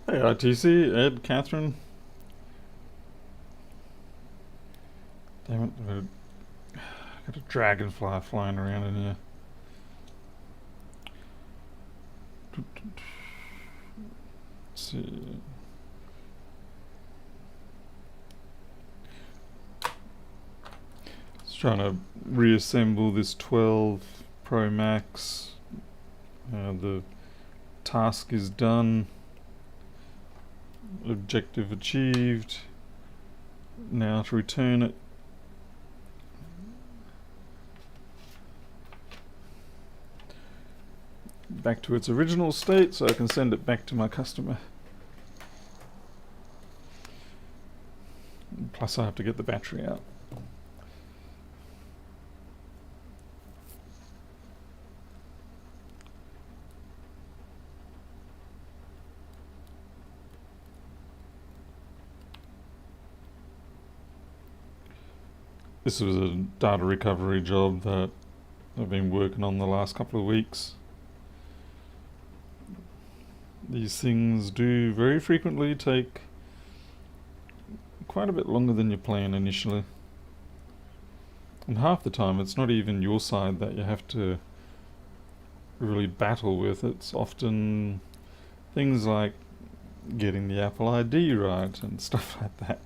Hey, ITC, Ed, Catherine. Damn it, got a dragonfly flying around in here. Let's see. Just trying to reassemble this 12 Pro Max. The task is done. Objective achieved. Now to return it. Back to its original state so I can send it back to my customer. Plus I have to get the battery out. This was a data recovery job that I've been working on the last couple of weeks. These things do very frequently take quite a bit longer than you plan initially. And half the time it's not even your side that you have to really battle with. It's often things like getting the Apple ID right and stuff like that.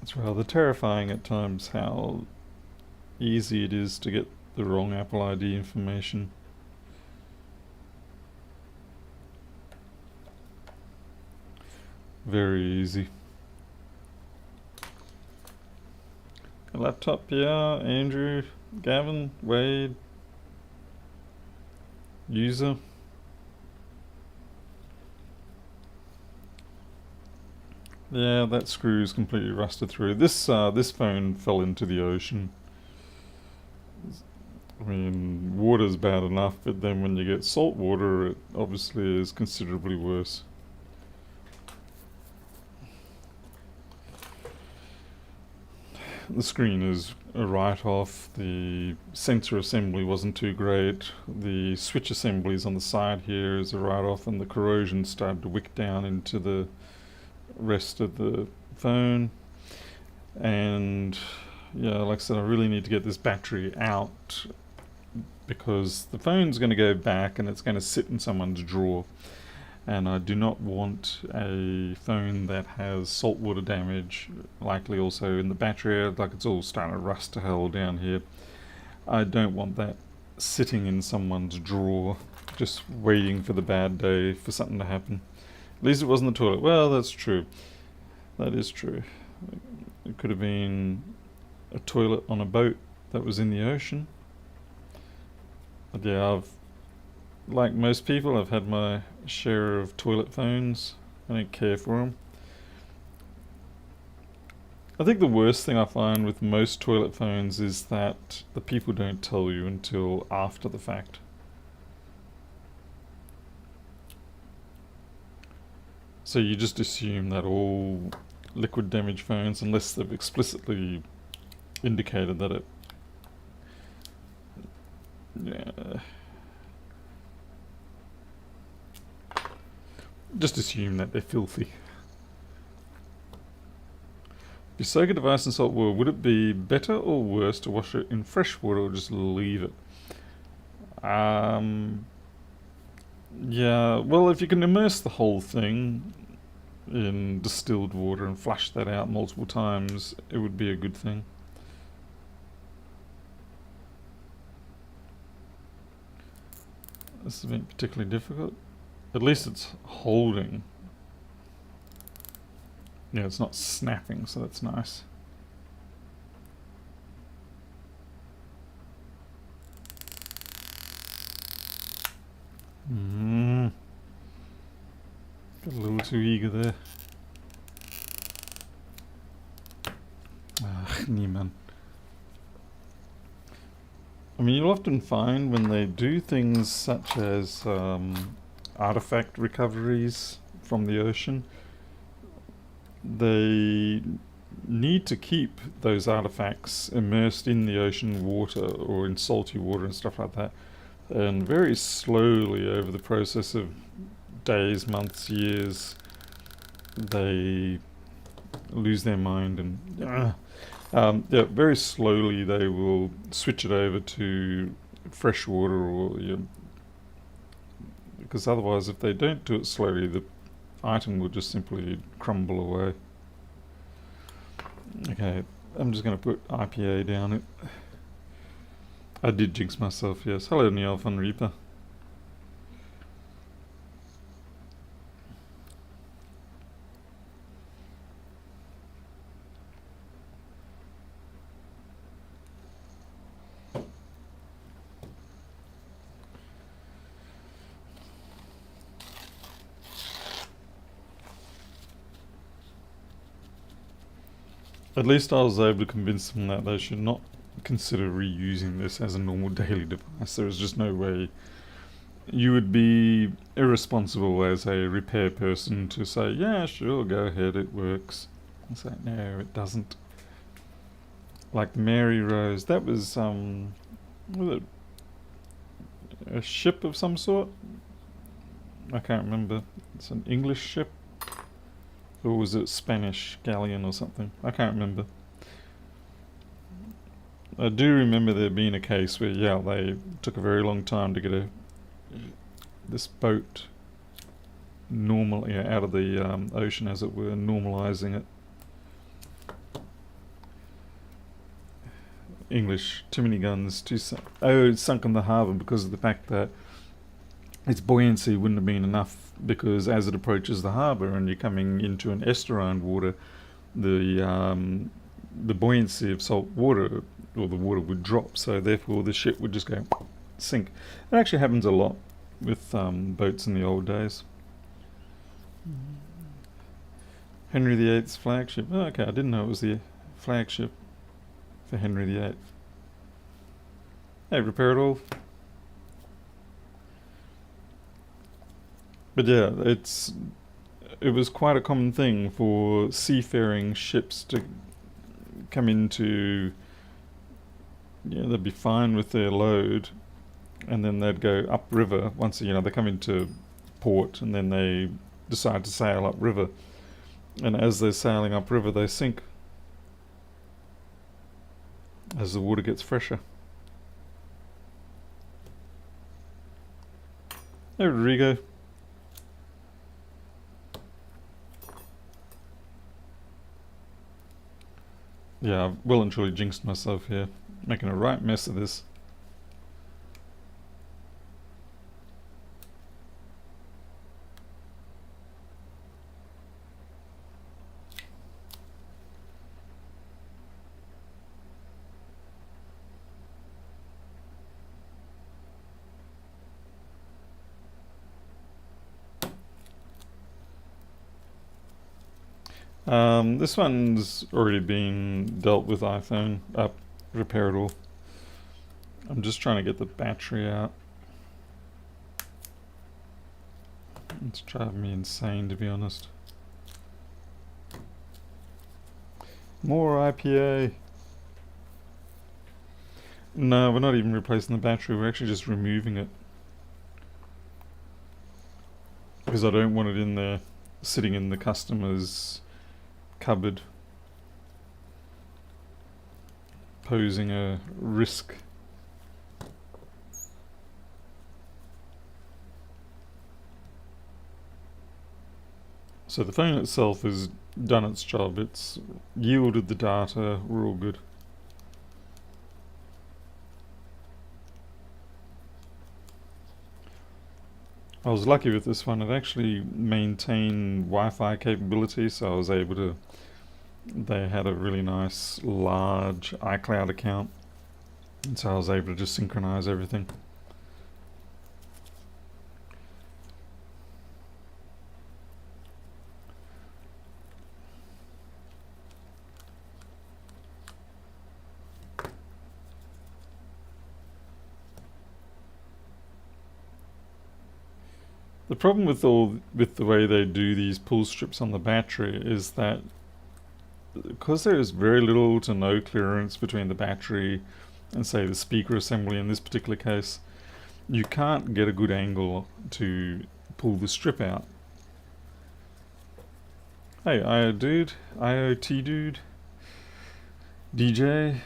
It's rather terrifying at times how easy it is to get the wrong Apple ID information. Very easy. A laptop, yeah, Andrew, Gavin, Wade, user. Yeah, that screw's completely rusted through. This phone fell into the ocean. I mean, water's bad enough, but then when you get salt water, it obviously is considerably worse. The screen is a write-off. The sensor assembly wasn't too great. The switch assemblies on the side here is a write-off, and the corrosion started to wick down into the rest of the phone. And yeah, like I said, I really need to get this battery out because the phone's going to go back and it's going to sit in someone's drawer. And I do not want a phone that has saltwater damage, likely also in the battery, like it's all starting to rust to hell down here. I don't want that sitting in someone's drawer, just waiting for the bad day for something to happen. At least it wasn't the toilet. Well, that's true. That is true. It could have been a toilet on a boat that was in the ocean. But yeah, like most people, I've had my share of toilet phones. I don't care for them. I think the worst thing I find with most toilet phones is that the people don't tell you until after the fact. So you just assume that all liquid damage phones, unless they've explicitly indicated that it... Yeah, just assume that they're filthy. If you soak a device in salt water, would it be better or worse to wash it in fresh water or just leave it? Yeah, well, if you can immerse the whole thing in distilled water and flush that out multiple times, it would be a good thing. This has been particularly difficult. At least it's holding. Yeah, it's not snapping, so that's nice. Got a little too eager there. Ach, niemand. I mean, you'll often find when they do things such as artifact recoveries from the ocean, they need to keep those artifacts immersed in the ocean water or in salty water and stuff like that And very slowly over the process of days, months, years, they lose their mind and yeah, very slowly they will switch it over to fresh water or because otherwise if they don't do it slowly the item will just simply crumble away. Okay, I'm just going to put IPA down it. I did jinx myself, yes. Hello Neil Van Reaper. At least I was able to convince them that they should not consider reusing this as a normal daily device. There is just no way you would be irresponsible as a repair person to say, yeah, sure, go ahead, it works. I say, no, it doesn't. Like the Mary Rose, that was it a ship of some sort? I can't remember. It's an English ship? Or was it Spanish galleon or something? I can't remember. I do remember there being a case where, yeah, they took a very long time to get this boat out of the ocean, as it were, normalizing it. English, too many guns, it's sunk in the harbour because of the fact that its buoyancy wouldn't have been enough, because as it approaches the harbour and you're coming into an estuarine water, the buoyancy of salt water, or the water would drop, so therefore the ship would just go sink. It actually happens a lot with boats in the old days. Henry VIII's flagship. Oh, okay, I didn't know it was the flagship for Henry VIII. Hey, Repair It All. But yeah, it was quite a common thing for seafaring ships to come into, they'd be fine with their load, and then they'd go upriver once, they come into port, and then they decide to sail upriver. And as they're sailing upriver, they sink as the water gets fresher. Hey, Rodrigo. Yeah, I've well and truly jinxed myself here, making a right mess of this. This one's already been dealt with iPhone, Repair It All. I'm just trying to get the battery out. It's driving me insane, to be honest. More IPA. No, we're not even replacing the battery, we're actually just removing it. Because I don't want it in there, sitting in the customer's cupboard, posing a risk. So the phone itself has done its job, it's yielded the data, we're all good. I was lucky with this one, it actually maintained Wi-Fi capability, so I was able to, they had a really nice large iCloud account, and so I was able to just synchronize everything. The problem with the way they do these pull strips on the battery is that because there is very little to no clearance between the battery and say the speaker assembly in this particular case, you can't get a good angle to pull the strip out. Hey, IO dude, IoT dude, DJ.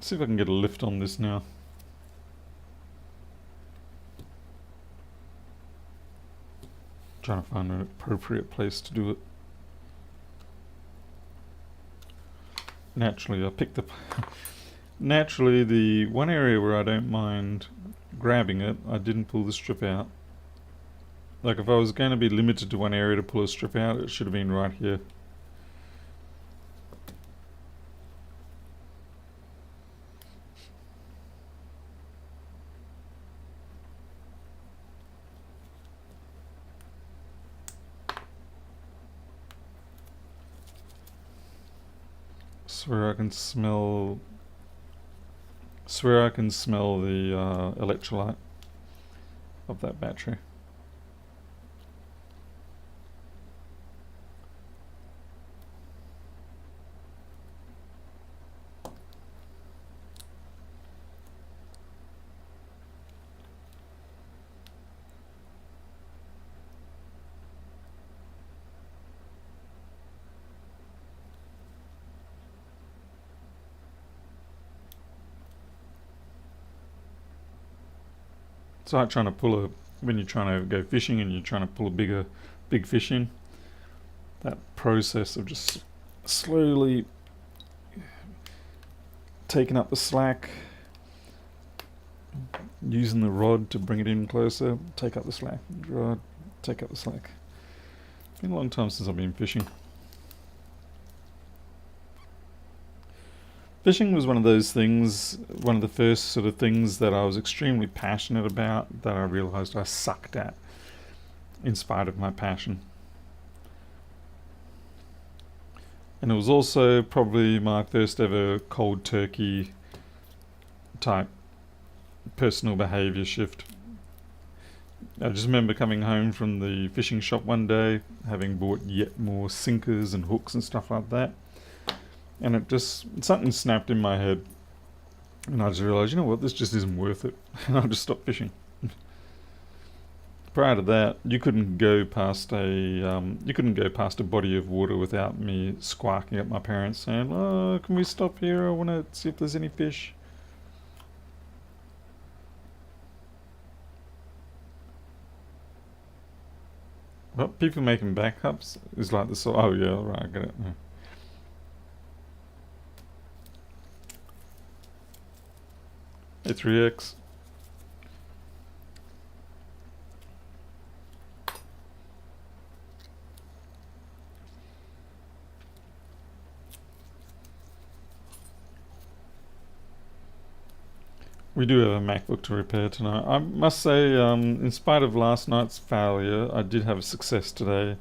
See if I can get a lift on this now. Trying to find an appropriate place to do it. Naturally, I picked up. Naturally, the one area where I don't mind grabbing it, I didn't pull the strip out. Like if I was going to be limited to one area to pull a strip out, it should have been right here. Swear I can smell the electrolyte of that battery. It's like trying to when you're trying to go fishing and you're trying to pull a big fish in. That process of just slowly taking up the slack, using the rod to bring it in closer, take up the slack, rod, take up the slack. It's been a long time since I've been fishing. Fishing was one of those things, one of the first sort of things that I was extremely passionate about that I realized I sucked at in spite of my passion. And it was also probably my first ever cold turkey type personal behavior shift. I just remember coming home from the fishing shop one day, having bought yet more sinkers and hooks and stuff like that. And something snapped in my head. And I just realized, you know what, this just isn't worth it. And I just stopped fishing. Prior to that, you couldn't go past a body of water without me squawking at my parents saying, "Oh, can we stop here? I want to see if there's any fish." Well, people making backups is like this. Oh yeah, right, I get it. Yeah. A3X. We do have a MacBook to repair tonight. I must say, in spite of last night's failure, I did have a success today.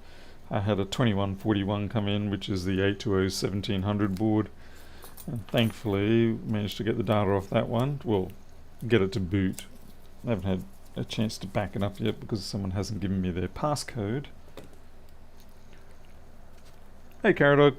I had a 2141 come in, which is the 820-1700 board. And thankfully, managed to get the data off that one. Well, get it to boot. I haven't had a chance to back it up yet because someone hasn't given me their passcode. Hey, Caradog.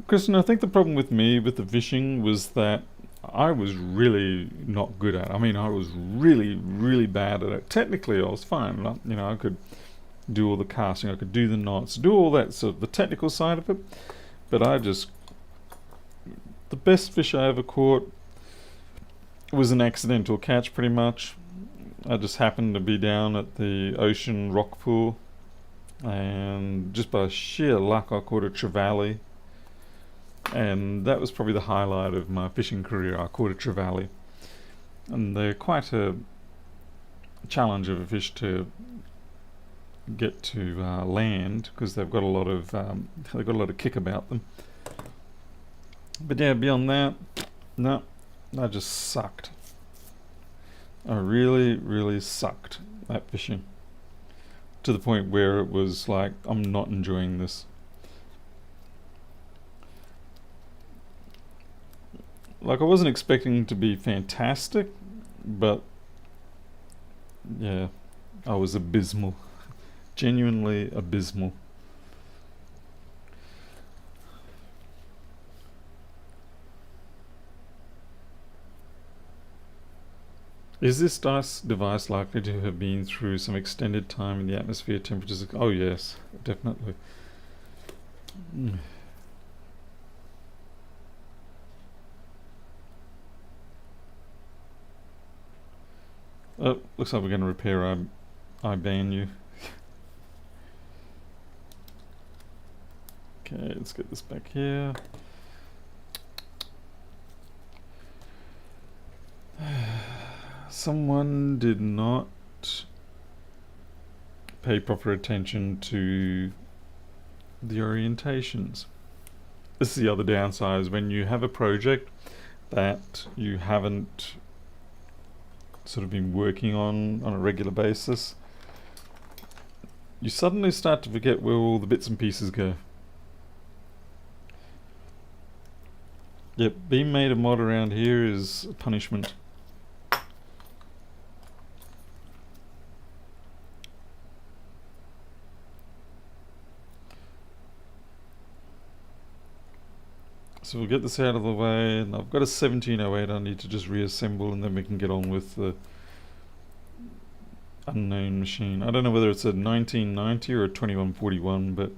Kristen, I think the problem with me with the fishing was that I was really not good at it. I mean, I was really, really bad at it. Technically, I was fine. You know, I could do all the casting, I could do the knots, do all that sort of the technical side of it. But the best fish I ever caught was an accidental catch, pretty much. I just happened to be down at the ocean rock pool, and just by sheer luck, I caught a trevally. And that was probably the highlight of my fishing career. I caught a trevally, and they're quite a challenge of a fish to get to land because they've got a lot of kick about them. But yeah, beyond that, no, I just sucked. I really, really sucked at fishing to the point where it was like, I'm not enjoying this. Like, I wasn't expecting to be fantastic, but yeah, I was abysmal. Genuinely abysmal. Is this device likely to have been through some extended time in the atmosphere temperatures? Oh yes, definitely. Oh, looks like we're going to repair our IBANU. Okay, let's get this back here. Someone did not pay proper attention to the orientations. This is the other downside, is when you have a project that you haven't sort of been working on a regular basis, you suddenly start to forget where all the bits and pieces go. Yep, being made a mod around here is a punishment. So we'll get this out of the way, and I've got a 1708 I need to just reassemble, and then we can get on with the unknown machine. I don't know whether it's a 1990 or a 2141, but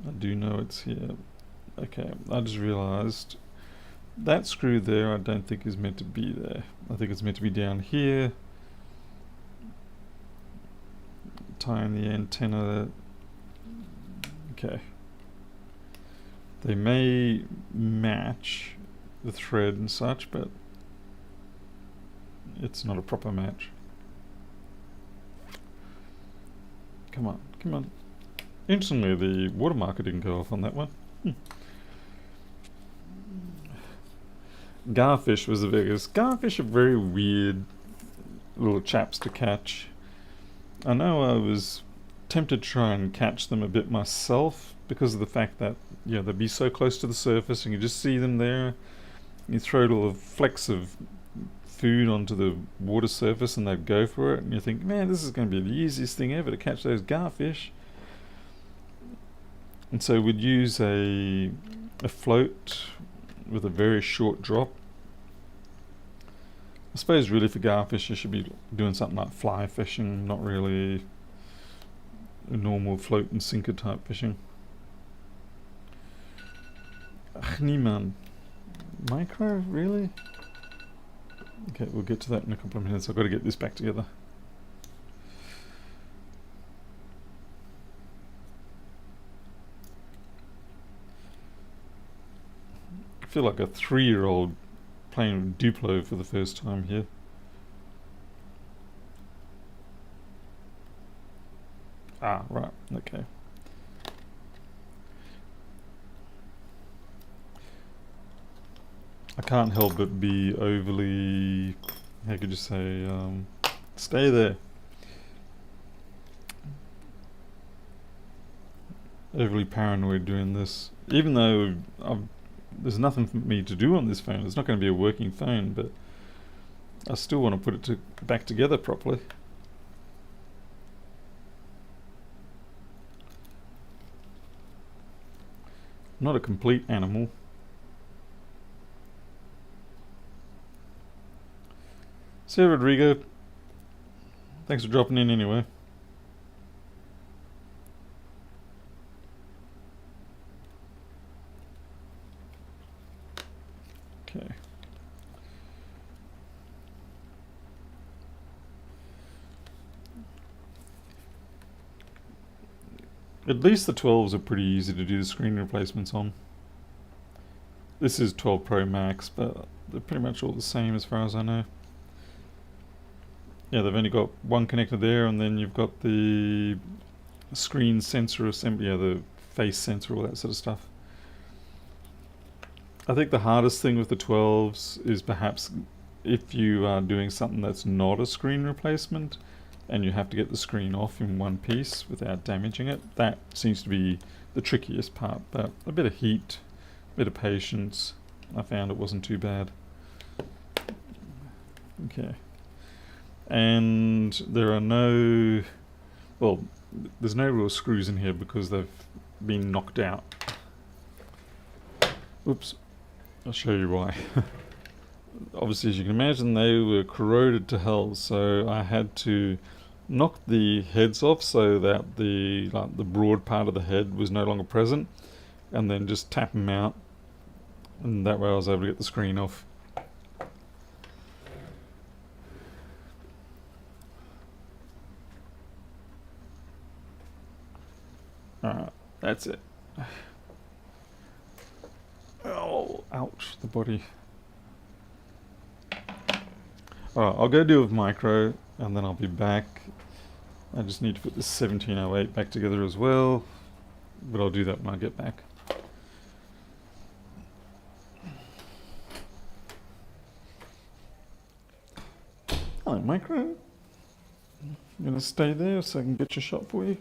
I do know it's here. Okay, I just realized that screw there I don't think is meant to be there. I think it's meant to be down here. Tying the antenna. Okay. They may match the thread and such, but it's not a proper match. Come on, come on. Interestingly, the water marker didn't go off on that one. Garfish was the biggest. Garfish are very weird little chaps to catch. I know I was tempted to try and catch them a bit myself because of the fact that, yeah, they'd be so close to the surface and you just see them there. You throw little flecks of food onto the water surface and they'd go for it, and you think, man, this is going to be the easiest thing ever to catch those garfish. And so we'd use a float with a very short drop. I suppose really for garfish you should be doing something like fly fishing, not really a normal float and sinker type fishing. Ach, niemand. Micro? Really? Okay, we'll get to that in a couple of minutes. I've got to get this back together. I feel like a 3-year-old playing Duplo for the first time here. Ah, right, okay. I can't help but be overly, how could you say, stay there. Overly paranoid doing this. Even though there's nothing for me to do on this phone. It's not going to be a working phone, but I still want to put it back together properly. I'm not a complete animal. See you, Rodrigo. Thanks for dropping in anyway. Okay. At least the 12s are pretty easy to do the screen replacements on. This is 12 Pro Max, but they're pretty much all the same as far as I know. Yeah, they've only got one connector there, and then you've got the screen sensor assembly, yeah, the face sensor, all that sort of stuff. I think the hardest thing with the 12s is perhaps if you are doing something that's not a screen replacement and you have to get the screen off in one piece without damaging it. That seems to be the trickiest part, but a bit of heat, a bit of patience, I found it wasn't too bad. Okay. And there are no, well, there's no real screws in here because they've been knocked out. Oops, I'll show you why. obviously, as you can imagine, they were corroded to hell. So I had to knock the heads off so that the broad part of the head was no longer present, and then just tap them out, and that way I was able to get the screen off. Alright, that's it. Oh, ouch, the body. Alright, I'll go deal with micro, and then I'll be back. I just need to put this 1708 back together as well, but I'll do that when I get back. Hello, micro. You gonna stay there so I can get your shot for you?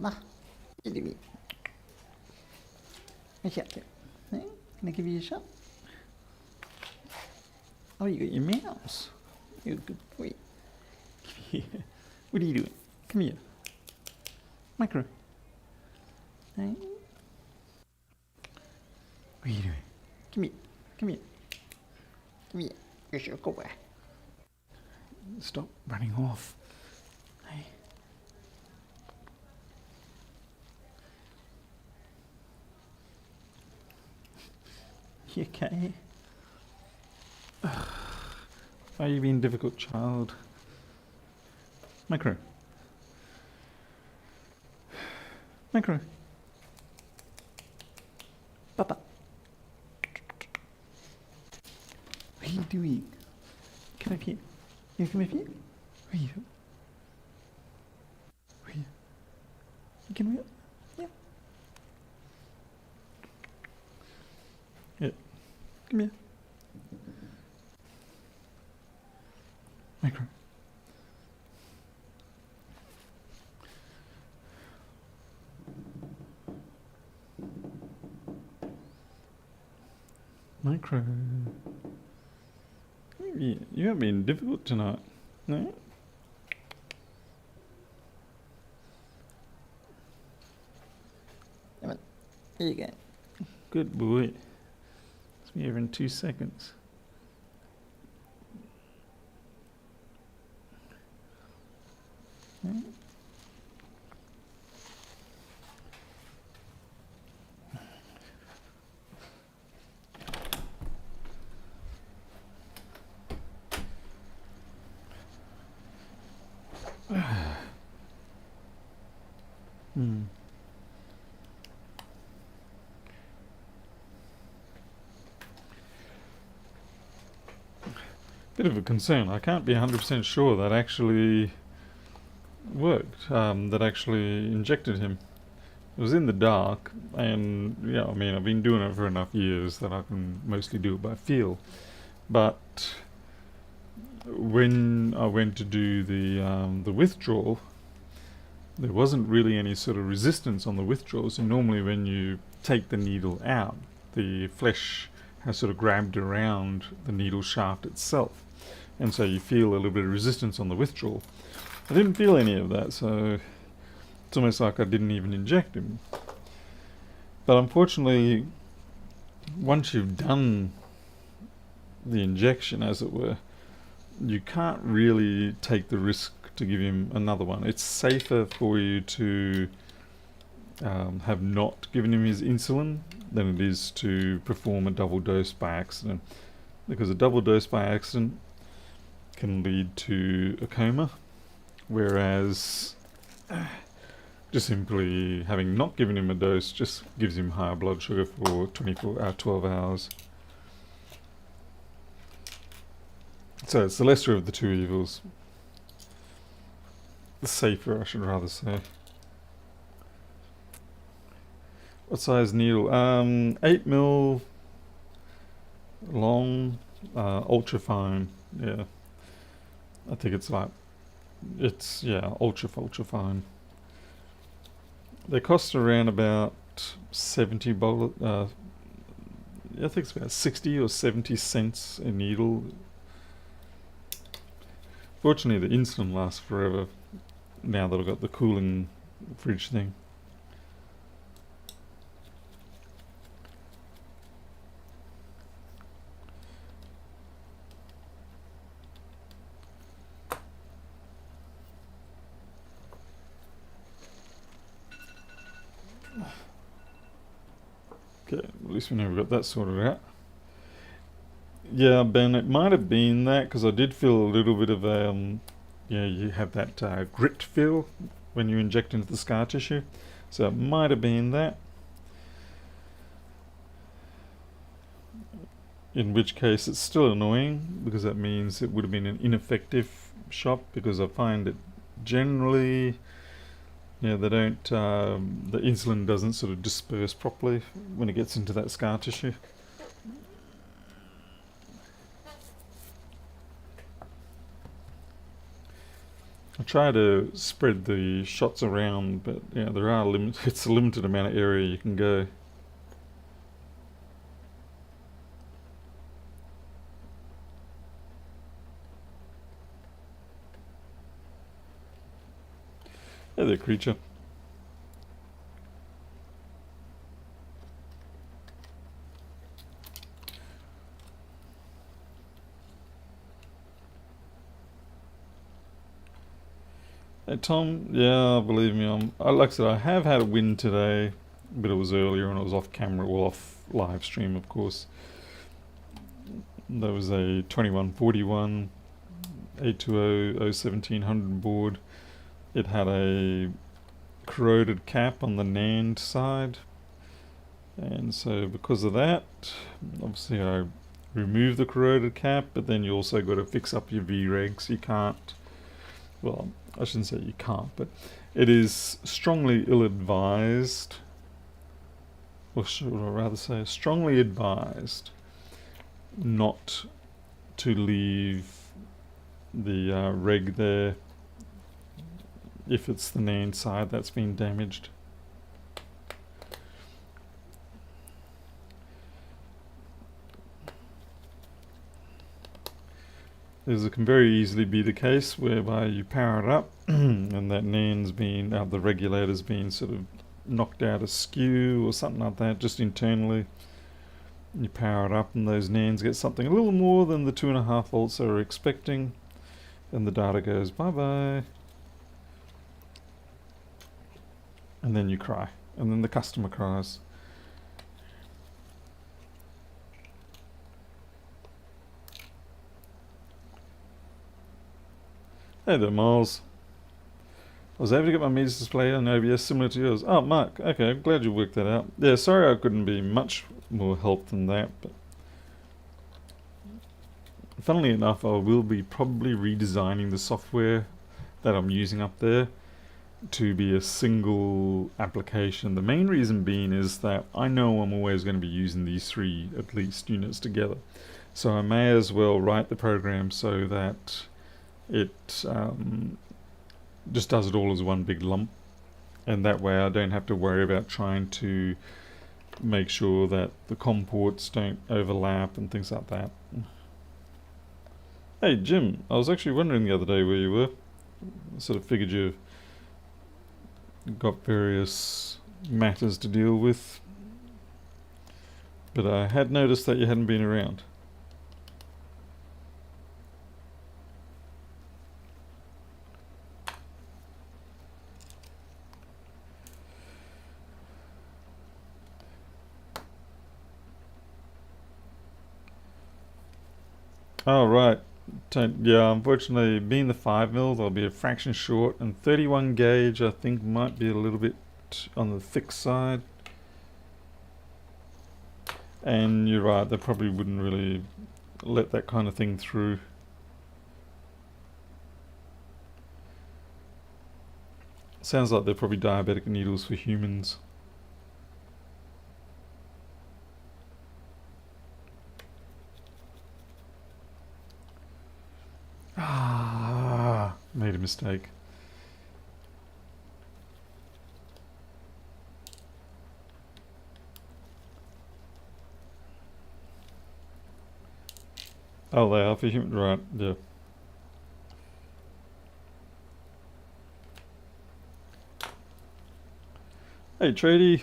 Ma, Illumin. Here. Can I give you a shot? Oh, you got your mouse. You're a good boy. What are you doing? Come here. Micro. Hey. What are you doing? Come here. Come here. Come here. Here's your go away. Stop running off. Hey. You okay? Why are you being difficult, child? Micro. Micro. Papa. What are you doing? Come up here. You come up here? What are you doing? What are you? You come here? Yeah. Yeah. Come here. Micro. Micro. You haven't been difficult tonight, no? Come on. Here you go. Good boy. It's me here in 2 seconds. Hmm? Bit of a concern. I can't be 100% sure that actually worked, that actually injected him. It was in the dark, and yeah, I mean, I've been doing it for enough years that I can mostly do it by feel. But when I went to do the withdrawal, there wasn't really any sort of resistance on the withdrawal. So normally when you take the needle out, the flesh has sort of grabbed around the needle shaft itself, and so you feel a little bit of resistance on the withdrawal. I didn't feel any of that, so it's almost like I didn't even inject him. But unfortunately, once you've done the injection, as it were, you can't really take the risk to give him another one. It's safer for you to have not given him his insulin than it is to perform a double dose by accident, because a double dose by accident can lead to a coma, whereas just simply having not given him a dose just gives him higher blood sugar for 12 hours. So it's the lesser of the two evils. The safer, I should rather say. What size needle? 8mm long, ultra fine. Yeah, I think it's like, ultra fine. They cost around about $70. I think it's about 60 or 70 cents a needle. Fortunately, the insulin lasts forever now that I've got the cooling fridge thing. Okay, at least we know we've got that sorted out. Yeah, Ben, it might have been that, because I did feel a little bit of you have that grit feel when you inject into the scar tissue. So it might have been that. In which case it's still annoying, because that means it would have been an ineffective shot, because I find it generally, they don't, the insulin doesn't sort of disperse properly when it gets into that scar tissue. I try to spread the shots around, but there are it's a limited amount of area you can go. Hey there, creature. Hey Tom, yeah, believe me, like I said, I have had a win today, but it was earlier and it was off camera, well, off live stream, of course. There was a 2141 820 01700 board. It had a corroded cap on the NAND side, and so because of that, obviously I removed the corroded cap, but then you also got to fix up your VREGs. You can't, well, I shouldn't say you can't, but it is strongly ill-advised, or should I rather say strongly advised, not to leave the reg there if it's the NAND side that's been damaged. This can very easily be the case whereby you power it up and that NAND's been, the regulator's been sort of knocked out askew or something like that, just internally. You power it up and those NANDs get something a little more than the 2.5 volts they were expecting, and the data goes bye-bye. And then you cry, and then the customer cries. Hey there, Miles. I was able to get my meters display on OBS similar to yours. Oh, Mark, okay, I'm glad you worked that out. Yeah, sorry I couldn't be much more help than that, but funnily enough, I will be probably redesigning the software that I'm using up there to be a single application. The main reason being is that I know I'm always going to be using these three, at least, units together. So I may as well write the program so that it just does it all as one big lump, and that way I don't have to worry about trying to make sure that the COM ports don't overlap and things like that. Hey Jim, I was actually wondering the other day where you were. I sort of figured you've got various matters to deal with, but I had noticed that you hadn't been around. Oh right, yeah, unfortunately being the 5mm I'll be a fraction short, and 31 gauge I think might be a little bit on the thick side. And you're right, they probably wouldn't really let that kind of thing through. Sounds like they're probably diabetic needles for humans. Ah, made a mistake. Oh, they are for human, right? Yeah. Hey, Trady,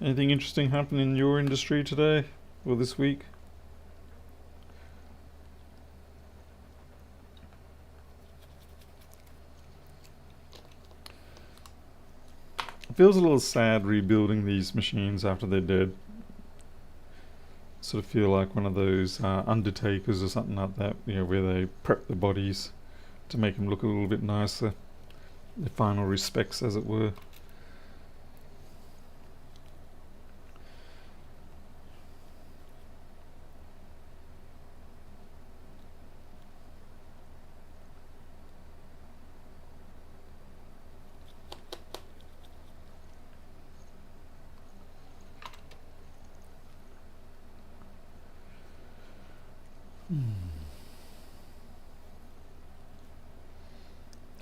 anything interesting happen in your industry today or this week? It feels a little sad rebuilding these machines after they're dead. Sort of feel like one of those undertakers or something like that, you know, where they prep the bodies to make them look a little bit nicer. The final respects, as it were.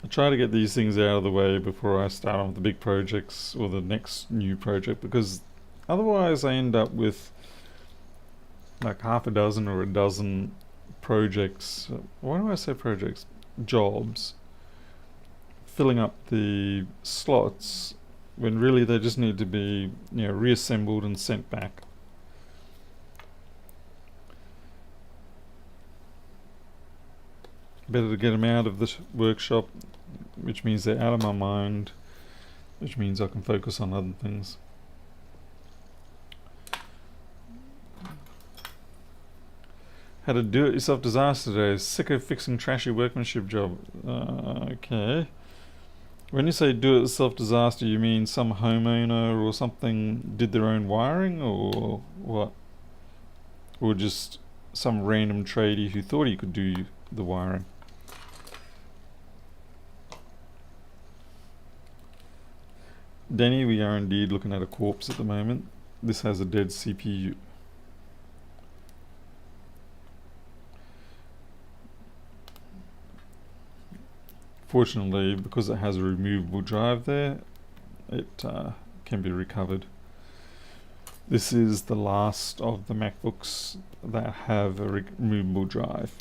I try to get these things out of the way before I start on the big projects or the next new project, because otherwise I end up with like half a dozen or a dozen projects. Why do I say projects? Jobs filling up the slots when really they just need to be, you know, reassembled and sent back. Better to get them out of the workshop, which means they're out of my mind, which means I can focus on other things. Had a do-it-yourself disaster today. Sick of fixing trashy workmanship job. Okay. When you say do-it-yourself disaster, you mean some homeowner or something did their own wiring, or what? Or just some random tradie who thought he could do the wiring? Denny, we are indeed looking at a corpse at the moment. This has a dead CPU. Fortunately, because it has a removable drive there, it can be recovered. This is the last of the MacBooks that have a removable drive.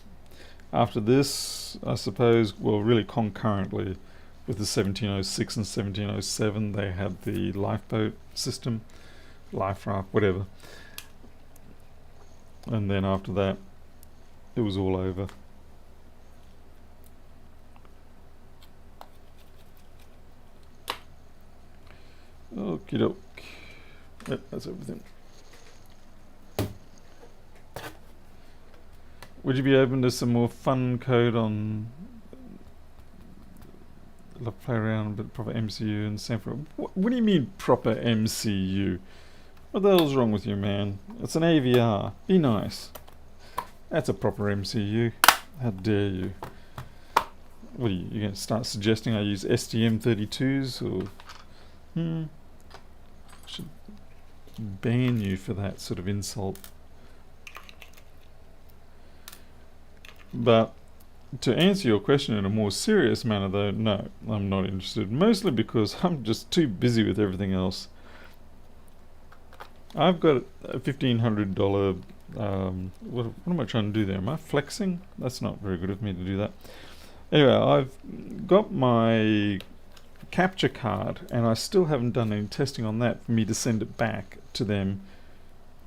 After this, I suppose, well, really concurrently with the 1706 and 1707, they had the lifeboat system, life raft, whatever. And then after that, it was all over. Okie doke. Yep, that's everything. Would you be open to some more fun code on love play around with proper MCU and Sanford? What do you mean proper MCU? What the hell's wrong with you, man? It's an AVR. Be nice. That's a proper MCU. How dare you? What are you going to start suggesting I use STM32s or? Should ban you for that sort of insult. But To answer your question in a more serious manner, though, no, I'm not interested. Mostly because I'm just too busy with everything else. I've got a $1,500. What am I trying to do there? Am I flexing? That's not very good of me to do that. Anyway, I've got my capture card, and I still haven't done any testing on that for me to send it back to them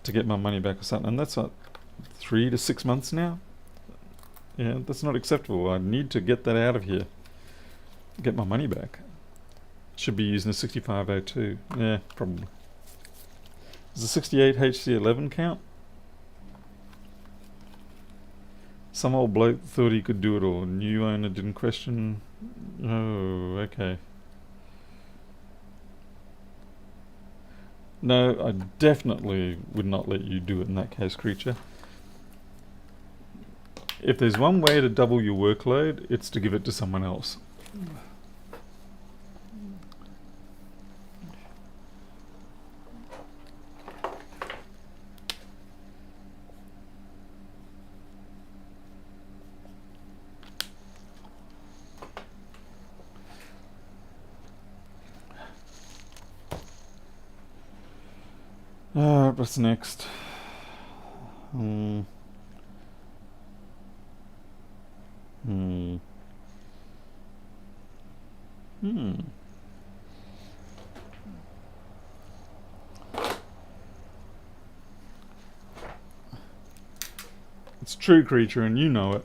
to get my money back or something. And that's like 3 to 6 months now. Yeah, that's not acceptable. I need to get that out of here. Get my money back. Should be using a 6502. Yeah, probably. Does the 68 HC11 count? Some old bloke thought he could do it all. New owner didn't question. Oh, okay. No, I definitely would not let you do it in that case, creature. If there's one way to double your workload, it's to give it to someone else. What's next? Hmm. It's true, creature, and you know it.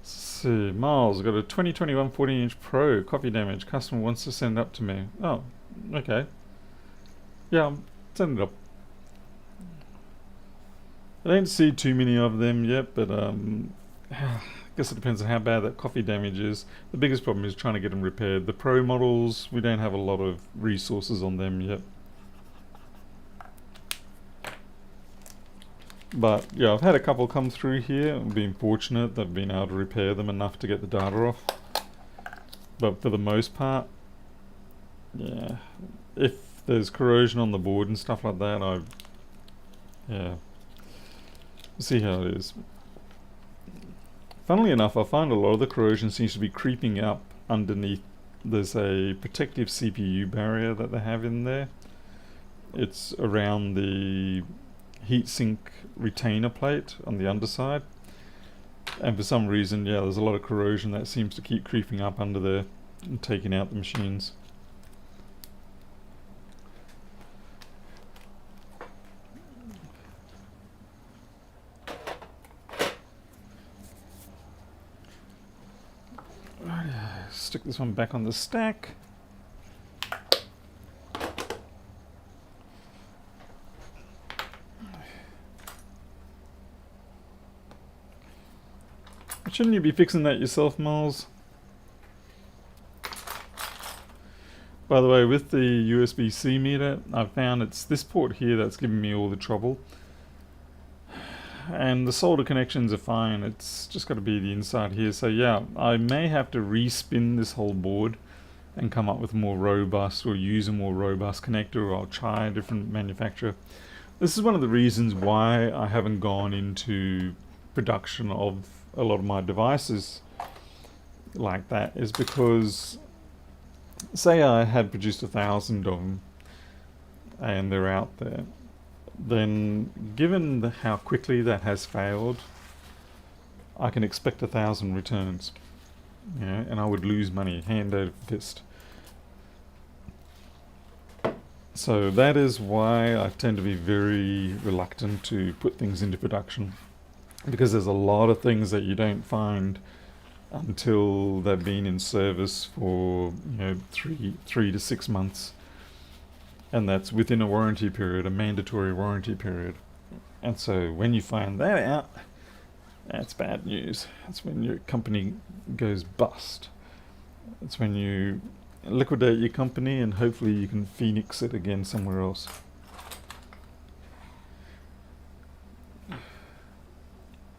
See, Miles got a 2021 14-inch Pro. Coffee damage. Customer wants to send it up to me. Oh, okay. Yeah, I'm sending it up. I don't see too many of them yet, but I guess it depends on how bad that coffee damage is. The biggest problem is trying to get them repaired. The Pro models, we don't have a lot of resources on them yet. But yeah, I've had a couple come through here. I've been fortunate that I've been able to repair them enough to get the data off. But for the most part, yeah, if there's corrosion on the board and stuff like that, yeah, we'll see how it is. Funnily enough, I find a lot of the corrosion seems to be creeping up underneath. There's a protective CPU barrier that they have in there. It's around the heatsink retainer plate on the underside, and for some reason, yeah, there's a lot of corrosion that seems to keep creeping up under there and taking out the machines. Stick this one back on the stack. Shouldn't you be fixing that yourself, Miles? By the way, with the USB-C meter, I've found it's this port here that's giving me all the trouble. And the solder connections are fine, it's just got to be the inside here. So yeah, I may have to respin this whole board and come up with a more robust, or use a more robust connector, or I'll try a different manufacturer. This is one of the reasons why I haven't gone into production of a lot of my devices like that, is because say I had produced 1,000 of them and they're out there, then given how quickly that has failed, I can expect 1,000 returns, you know, and I would lose money hand over fist. So that is why I tend to be very reluctant to put things into production, because there's a lot of things that you don't find until they've been in service for, you know, three to 6 months, and that's within a warranty period, a mandatory warranty period. And so when you find that out, that's bad news. That's when your company goes bust. That's when you liquidate your company, and hopefully you can phoenix it again somewhere else.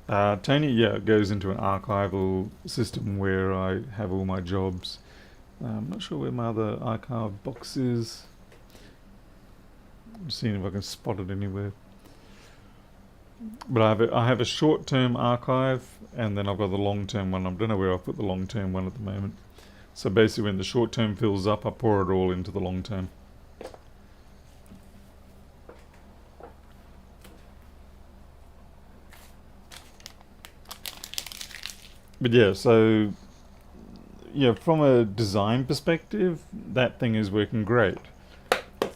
Tony, yeah, goes into an archival system where I have all my jobs. I'm not sure where my other archive box is. I'm seeing if I can spot it anywhere. But I have a short-term archive, and then I've got the long-term one. I don't know where I've put the long-term one at the moment. So basically, when the short-term fills up, I pour it all into the long-term. But yeah, so yeah, from a design perspective, that thing is working great.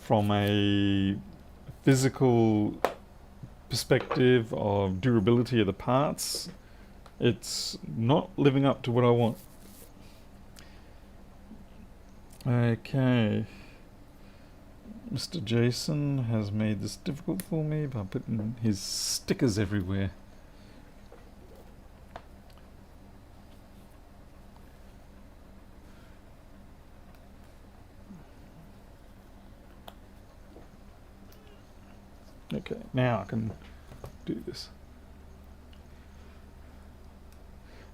From a physical perspective of durability of the parts, it's not living up to what I want. Okay. Mr. Jason has made this difficult for me by putting his stickers everywhere. Okay, now I can do this.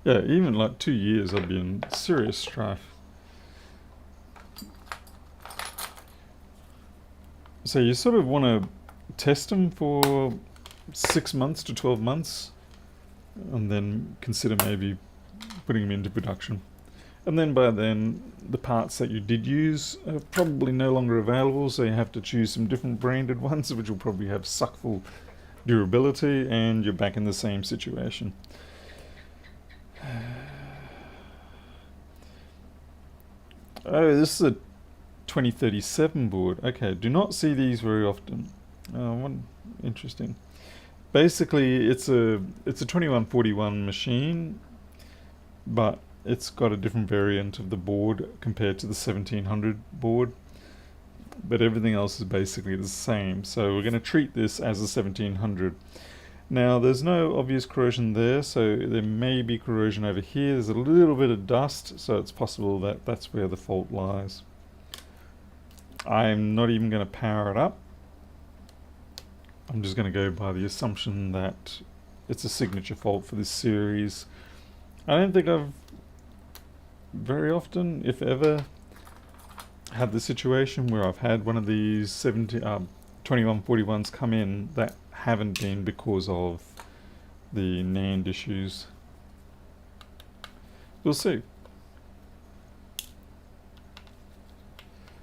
Yeah, even like 2 years I'd be in serious strife. So you sort of want to test them for 6 months to 12 months and then consider maybe putting them into production. And then by then, the parts that you did use are probably no longer available, so you have to choose some different branded ones, which will probably have suckful durability, and you're back in the same situation. Oh, this is a 2037 board. Okay, do not see these very often. One interesting. Basically, it's a 2141 machine, but it's got a different variant of the board compared to the 1700 board, but everything else is basically the same. So we're going to treat this as a 1700. Now there's no obvious corrosion there, so there may be corrosion over here. There's a little bit of dust, so it's possible that that's where the fault lies. I'm not even going to power it up. I'm just going to go by the assumption that it's a signature fault for this series. I don't think I've very often, if ever, had the situation where I've had one of these 2141s come in that haven't been because of the NAND issues. We'll see.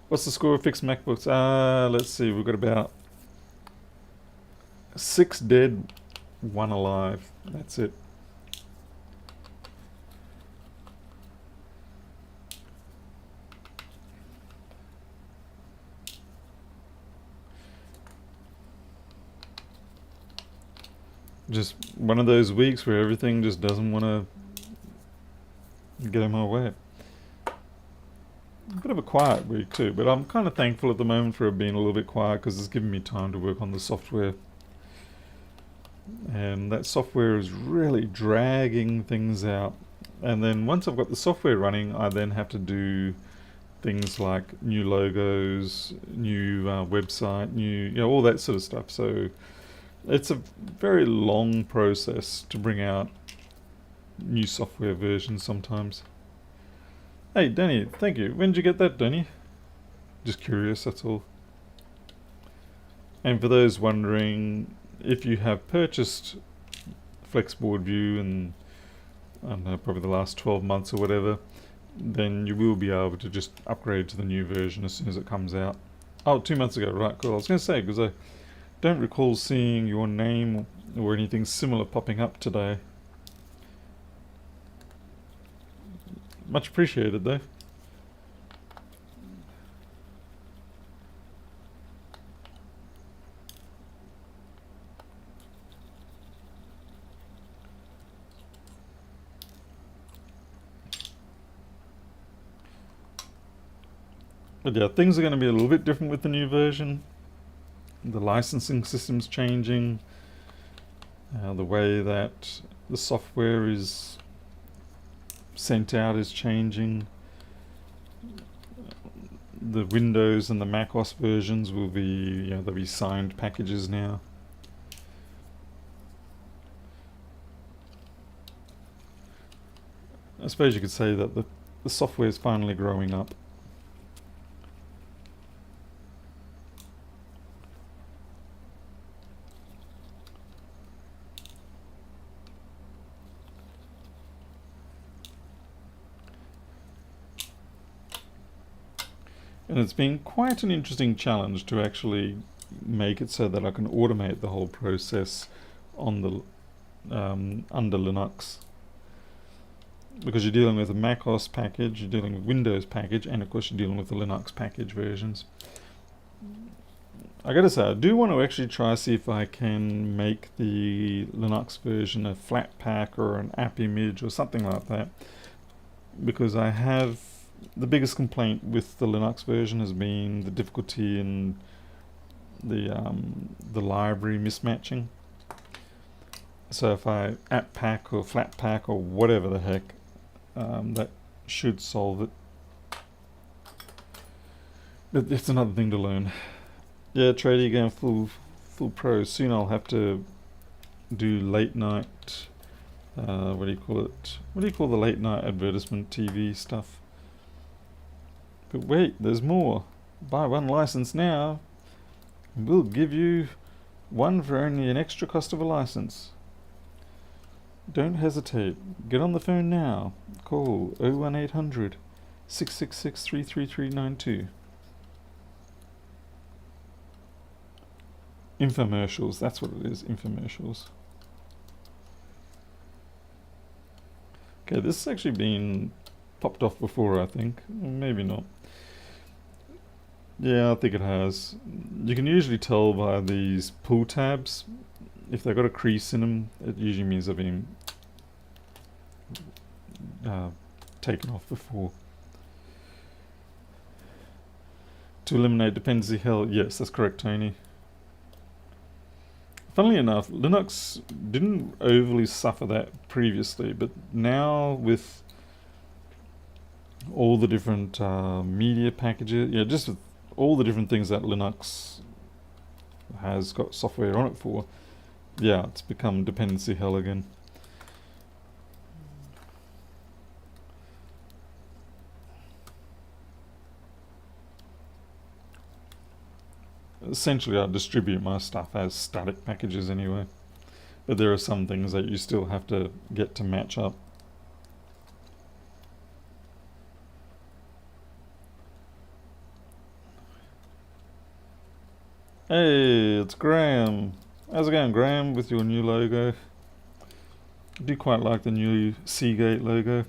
What's the score of fixed MacBooks? Let's see, we've got about 6 dead, 1 alive. That's it. Just one of those weeks where everything just doesn't want to get in my way. A bit of a quiet week too, but I'm kind of thankful at the moment for it being a little bit quiet because it's given me time to work on the software. And that software is really dragging things out. And then once I've got the software running, I then have to do things like new logos, new website, new, all that sort of stuff. So it's a very long process to bring out new software versions sometimes. Hey, Danny, thank you. When did you get that, Danny? Just curious, that's all. And for those wondering, if you have purchased Flexboard View in, I don't know, probably the last 12 months or whatever, then you will be able to just upgrade to the new version as soon as it comes out. Oh, 2 months ago, right, cool. I was going to say, because I don't recall seeing your name or anything similar popping up today. Much appreciated, though. But yeah, things are going to be a little bit different with the new version. The licensing system's changing. The way that the software is sent out is changing. The Windows and the Mac OS versions will be, they'll be signed packages now. suppose you could say that the software is finally growing up. And it's been quite an interesting challenge to actually make it so that I can automate the whole process on the under Linux, because you're dealing with a Mac OS package, you're dealing with Windows package, and of course you're dealing with the Linux package versions. I gotta say, I do want to actually try see if I can make the Linux version a Flatpak or an app image or something like that, because I have the biggest complaint with the Linux version has been the difficulty in the library mismatching. So if I app-pack or Flatpak or whatever the heck, that should solve it. But it's another thing to learn. Yeah, Tradie going full pro. Soon I'll have to do late night. What do you call it? What do you call the late night advertisement TV stuff? But wait, there's more. Buy one license now. We'll give you one for only an extra cost of a license. Don't hesitate. Get on the phone now. Call 01800 666 33392. Infomercials, that's what it is, infomercials. Okay, this has actually been popped off before, I think. Maybe not. Yeah, I think it has. You can usually tell by these pull tabs. If they've got a crease in them, it usually means they've been taken off before. To eliminate dependency hell, yes, that's correct, Tony. Funnily enough, Linux didn't overly suffer that previously, but now with all the different media packages, yeah, just with all the different things that Linux has got software on it for, yeah, it's become dependency hell again. Essentially, I distribute my stuff as static packages anyway, but there are some things that you still have to get to match up. Hey, it's Graham. How's it going, Graham, with your new logo? I do quite like the new Seagate logo.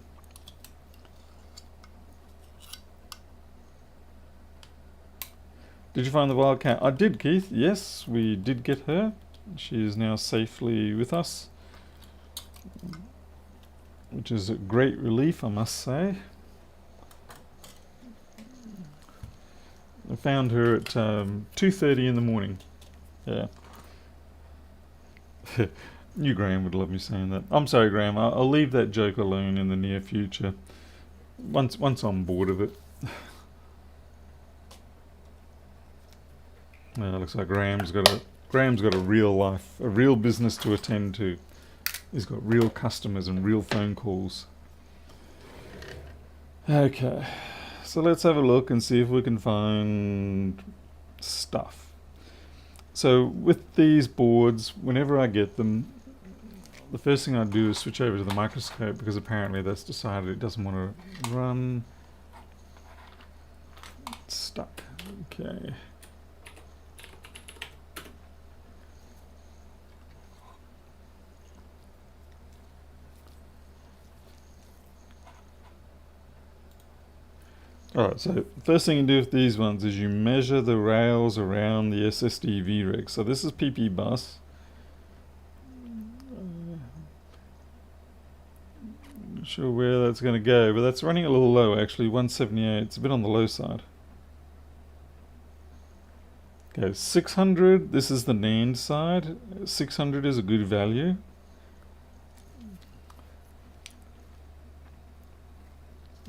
Did you find the wildcat? I did, Keith. Yes, we did get her. She is now safely with us, which is a great relief, I must say. I found her at 2:30 in the morning. Yeah. You, Graham, would love me saying that. I'm sorry, Graham. I'll leave that joke alone in the near future. Once I'm bored of it. Looks like Graham's got a real life, a real business to attend to. He's got real customers and real phone calls. Okay, so let's have a look and see if we can find stuff. So with these boards, whenever I get them, the first thing I do is switch over to the microscope, because apparently that's decided it doesn't want to run. It's stuck. Okay. Alright, so first thing you do with these ones is you measure the rails around the SSD VREG. So this is PP bus. Not sure where that's going to go, but that's running a little low actually, 178. It's a bit on the low side. Okay, 600, this is the NAND side. 600 is a good value.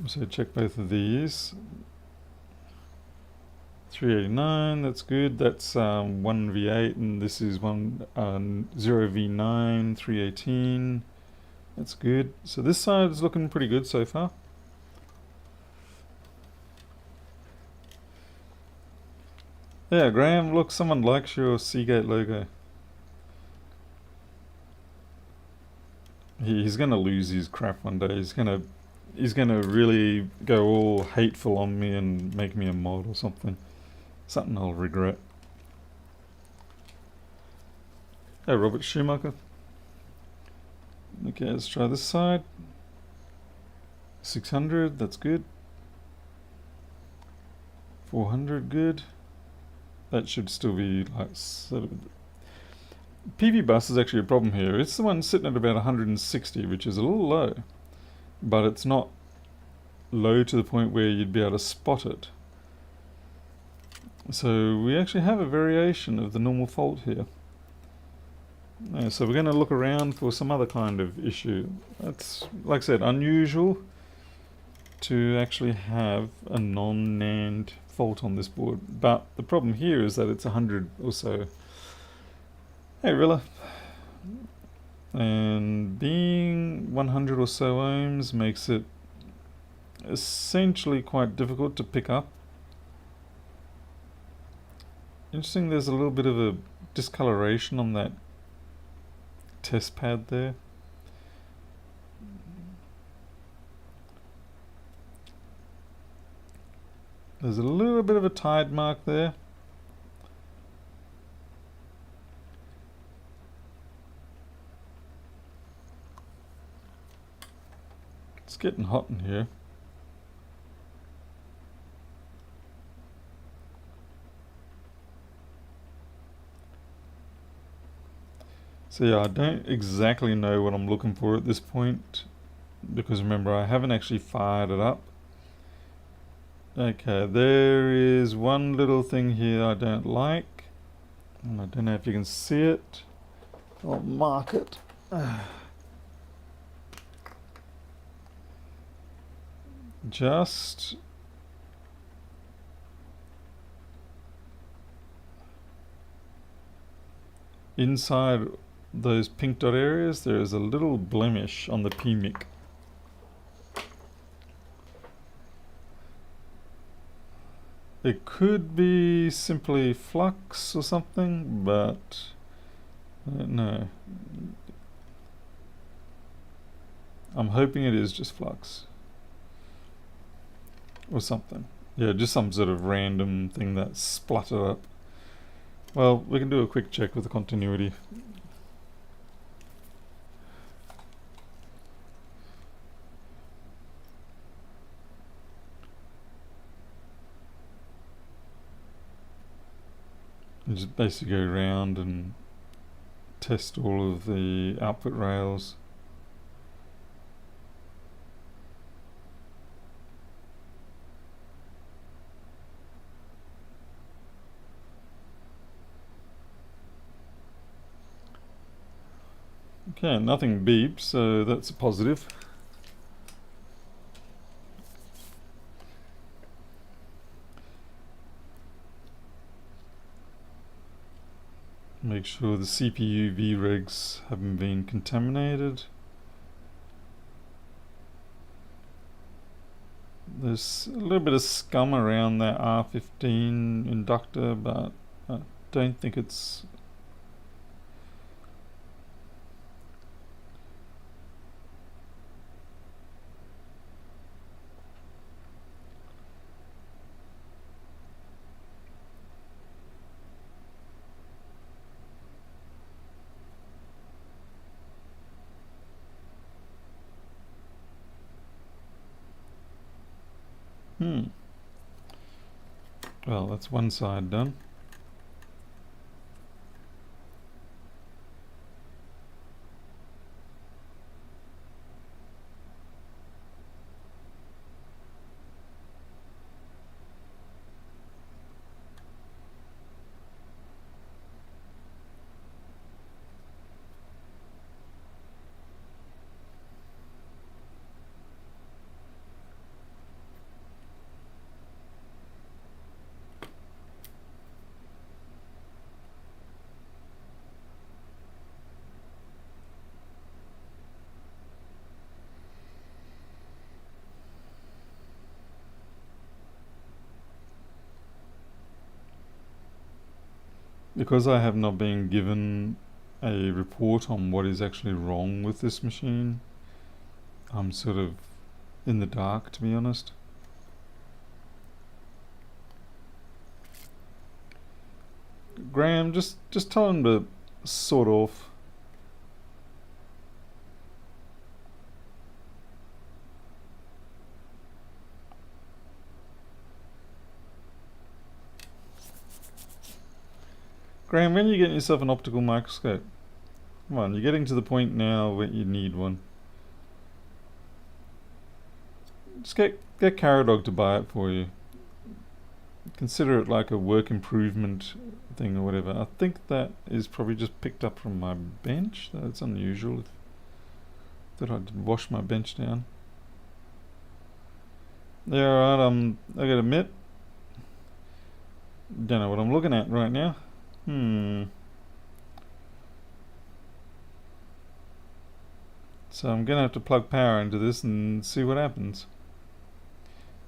So check both of these. 389, that's good. That's 1v8, and this is 0v9, 318. That's good. So this side is looking pretty good so far. Yeah, Graham, look, someone likes your Seagate logo. He's gonna lose his crap one day. He's gonna really go all hateful on me and make me a mod or something. Something I'll regret. Hey, Robert Schumacher. Okay, let's try this side. 600, that's good. 400, good. That should still be like PV bus is actually a problem here. It's the one sitting at about 160, which is a little low, but it's not low to the point where you'd be able to spot it. So we actually have a variation of the normal fault here. So we're going to look around for some other kind of issue. That's, like I said, unusual to actually have a non-NAND fault on this board. But the problem here is that it's 100 or so. Hey Rilla. And being 100 or so ohms makes it essentially quite difficult to pick up. Interesting, there's a little bit of a discoloration on that test pad there. There's a little bit of a tide mark there. It's getting hot in here. So yeah, I don't exactly know what I'm looking for at this point, because remember, I haven't actually fired it up. Okay, there is one little thing here I don't like, and I don't know if you can see it. I'll mark it. Just inside those pink dot areas, there is a little blemish on the PMIC. It could be simply flux or something, but I don't know. I'm hoping it is just flux or something. Yeah, just some sort of random thing that spluttered up. Well, we can do a quick check with the continuity. You just basically go around and test all of the output rails. Okay, nothing beeps, so that's a positive. Make sure the CPU VREGs haven't been contaminated. There's a little bit of scum around that R15 inductor, but I don't think it's... Well, that's one side done. Because I have not been given a report on what is actually wrong with this machine, I'm sort of in the dark, to be honest. Graham, just tell him to sort off. Graham, when are you getting yourself an optical microscope? Come on, you're getting to the point now where you need one. Just get Caradog to buy it for you. Consider it like a work improvement thing or whatever. I think that is probably just picked up from my bench. That's unusual. Thought I'd wash my bench down. Yeah, alright, I gotta admit, don't know what I'm looking at right now. So I'm gonna have to plug power into this and see what happens.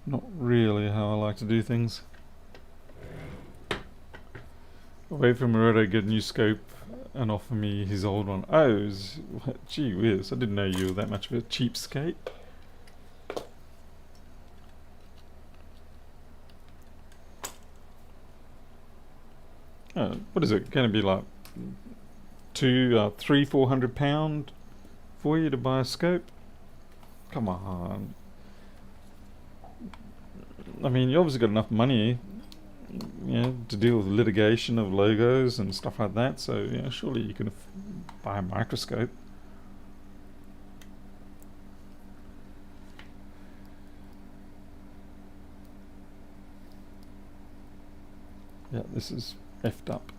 Not really how I like to do things. I'll wait for Moretto to get a new scope and offer me his old one. Oh, gee whiz, I didn't know you were that much of a cheapskate. What is it going to be like? £300-400 for you to buy a scope? Come on. I mean, you obviously got enough money, to deal with litigation of logos and stuff like that. So, surely you can buy a microscope. Yeah, this is effed up.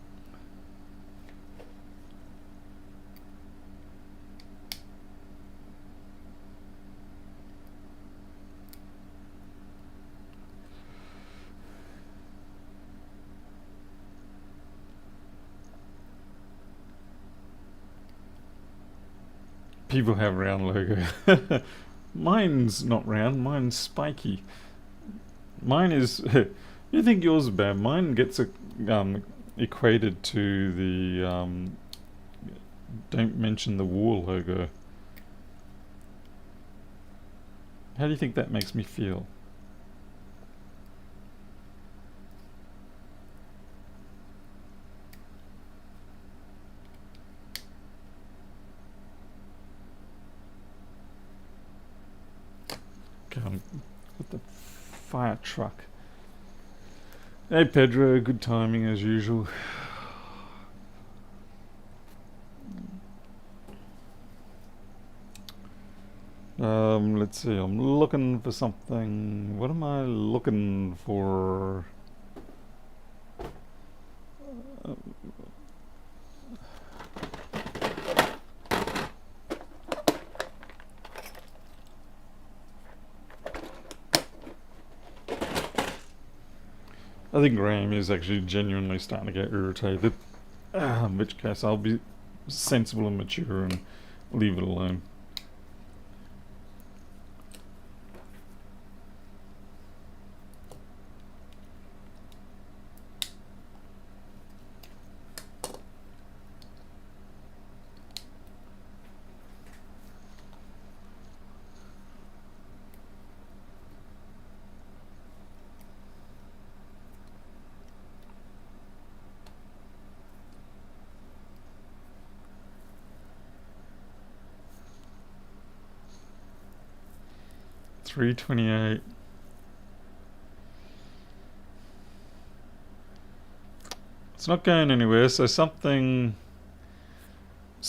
People have round logo. Mine's not round, mine's spiky. Mine is... you think yours is bad? Mine gets equated to the don't mention the war logo. How do you think that makes me feel? With the fire truck. Hey Pedro, good timing as usual. Let's see, I'm looking for something. What am I looking for? I think Graham is actually genuinely starting to get irritated. In which case I'll be sensible and mature and leave it alone. $328. It's not going anywhere, so something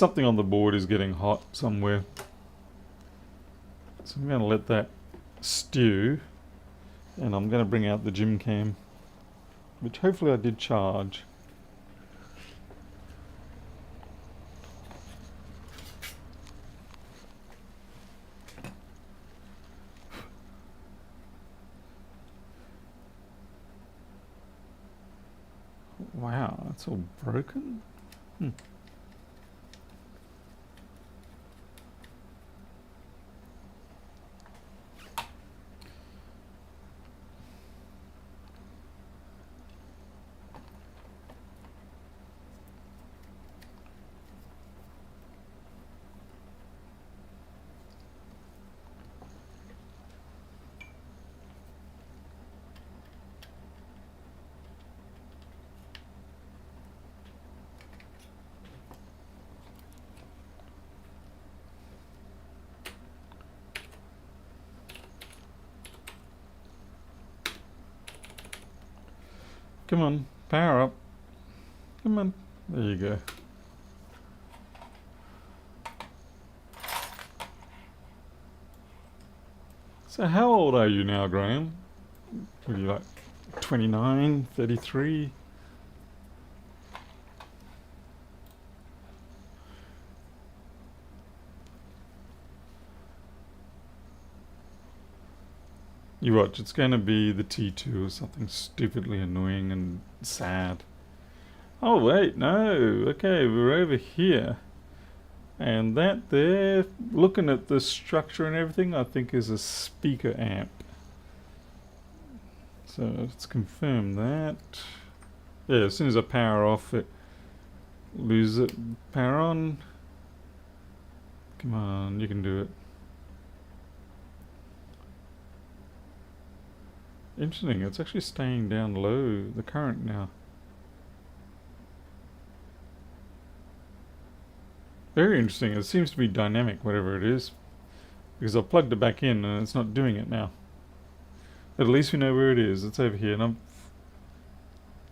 on the board is getting hot somewhere. So I'm going to let that stew, and I'm going to bring out the gym cam, which hopefully I did charge. Wow, that's all broken? Come on, power up. Come on. There you go. So how old are you now, Graham? What are you like, 29, 33? You watch, it's going to be the T2 or something stupidly annoying and sad. Oh wait, no, okay, we're over here. And that there, looking at the structure and everything, I think is a speaker amp. So let's confirm that. Yeah, as soon as I power off it, lose it, power on. Come on, you can do it. Interesting, it's actually staying down low, the current now. Very interesting, it seems to be dynamic, whatever it is. Because I've plugged it back in and it's not doing it now. But at least we know where it is, it's over here, and I'm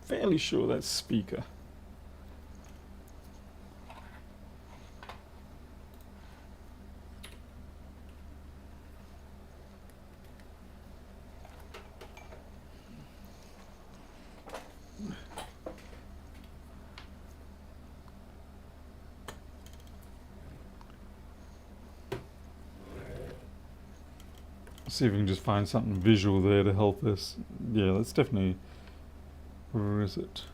fairly sure that's speaker. See if we can just find something visual there to help us. Yeah, that's definitely... Where is it?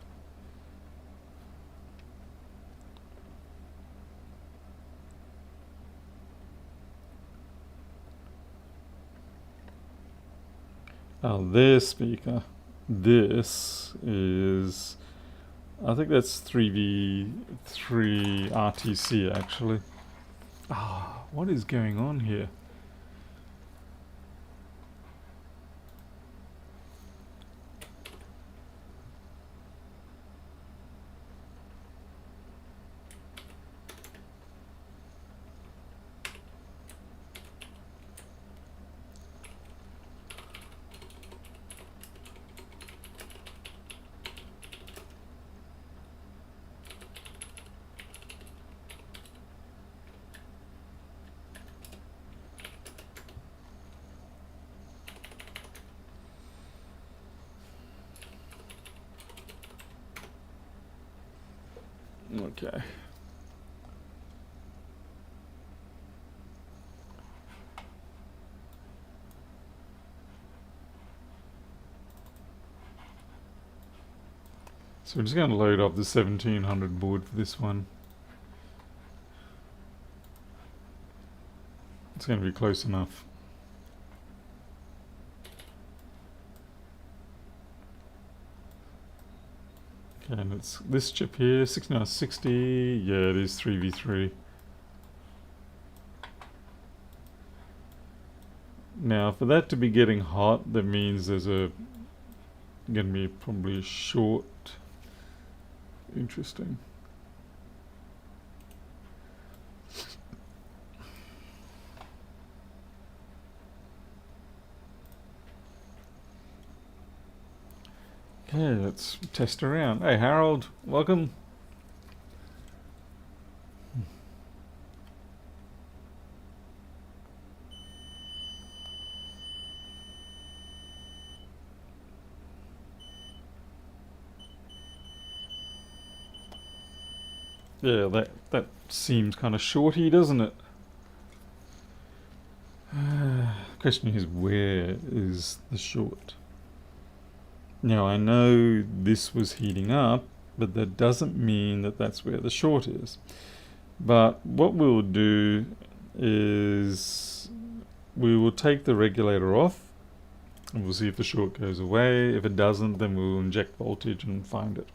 Oh, there's speaker. This is... I think that's 3v3 RTC actually. Ah, what is going on here? Okay. So we're just going to load up the 1700 board for this one. It's going to be close enough. Okay, and it's this chip here, 6960. Yeah, it is 3v3. Now, for that to be getting hot, that means there's going to be probably a short. Interesting. Okay, let's test around. Hey Harold, welcome. Yeah, that seems kind of shorty, doesn't it? Question is, where is the short? Now I know this was heating up, but that doesn't mean that that's where the short is. But what we'll do is we will take the regulator off and we'll see if the short goes away. If it doesn't, then we'll inject voltage and find it.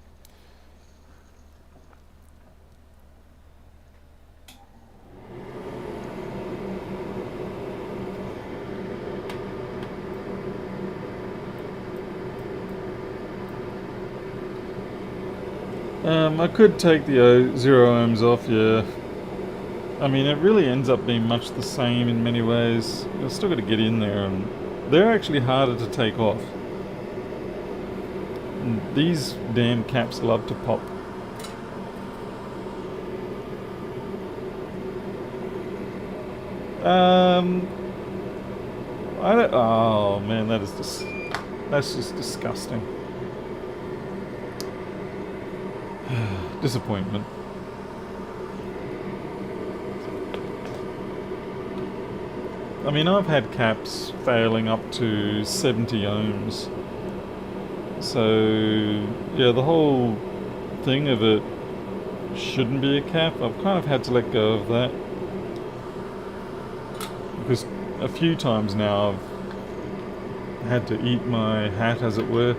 I could take the 0 ohms off, yeah. I mean, it really ends up being much the same in many ways. You've still got to get in there, and they're actually harder to take off. And these damn caps love to pop. I don't, oh man, that's just disgusting. Disappointment. I mean, I've had caps failing up to 70 ohms. So, yeah, the whole thing of it shouldn't be a cap. I've kind of had to let go of that. Because a few times now I've had to eat my hat, as it were.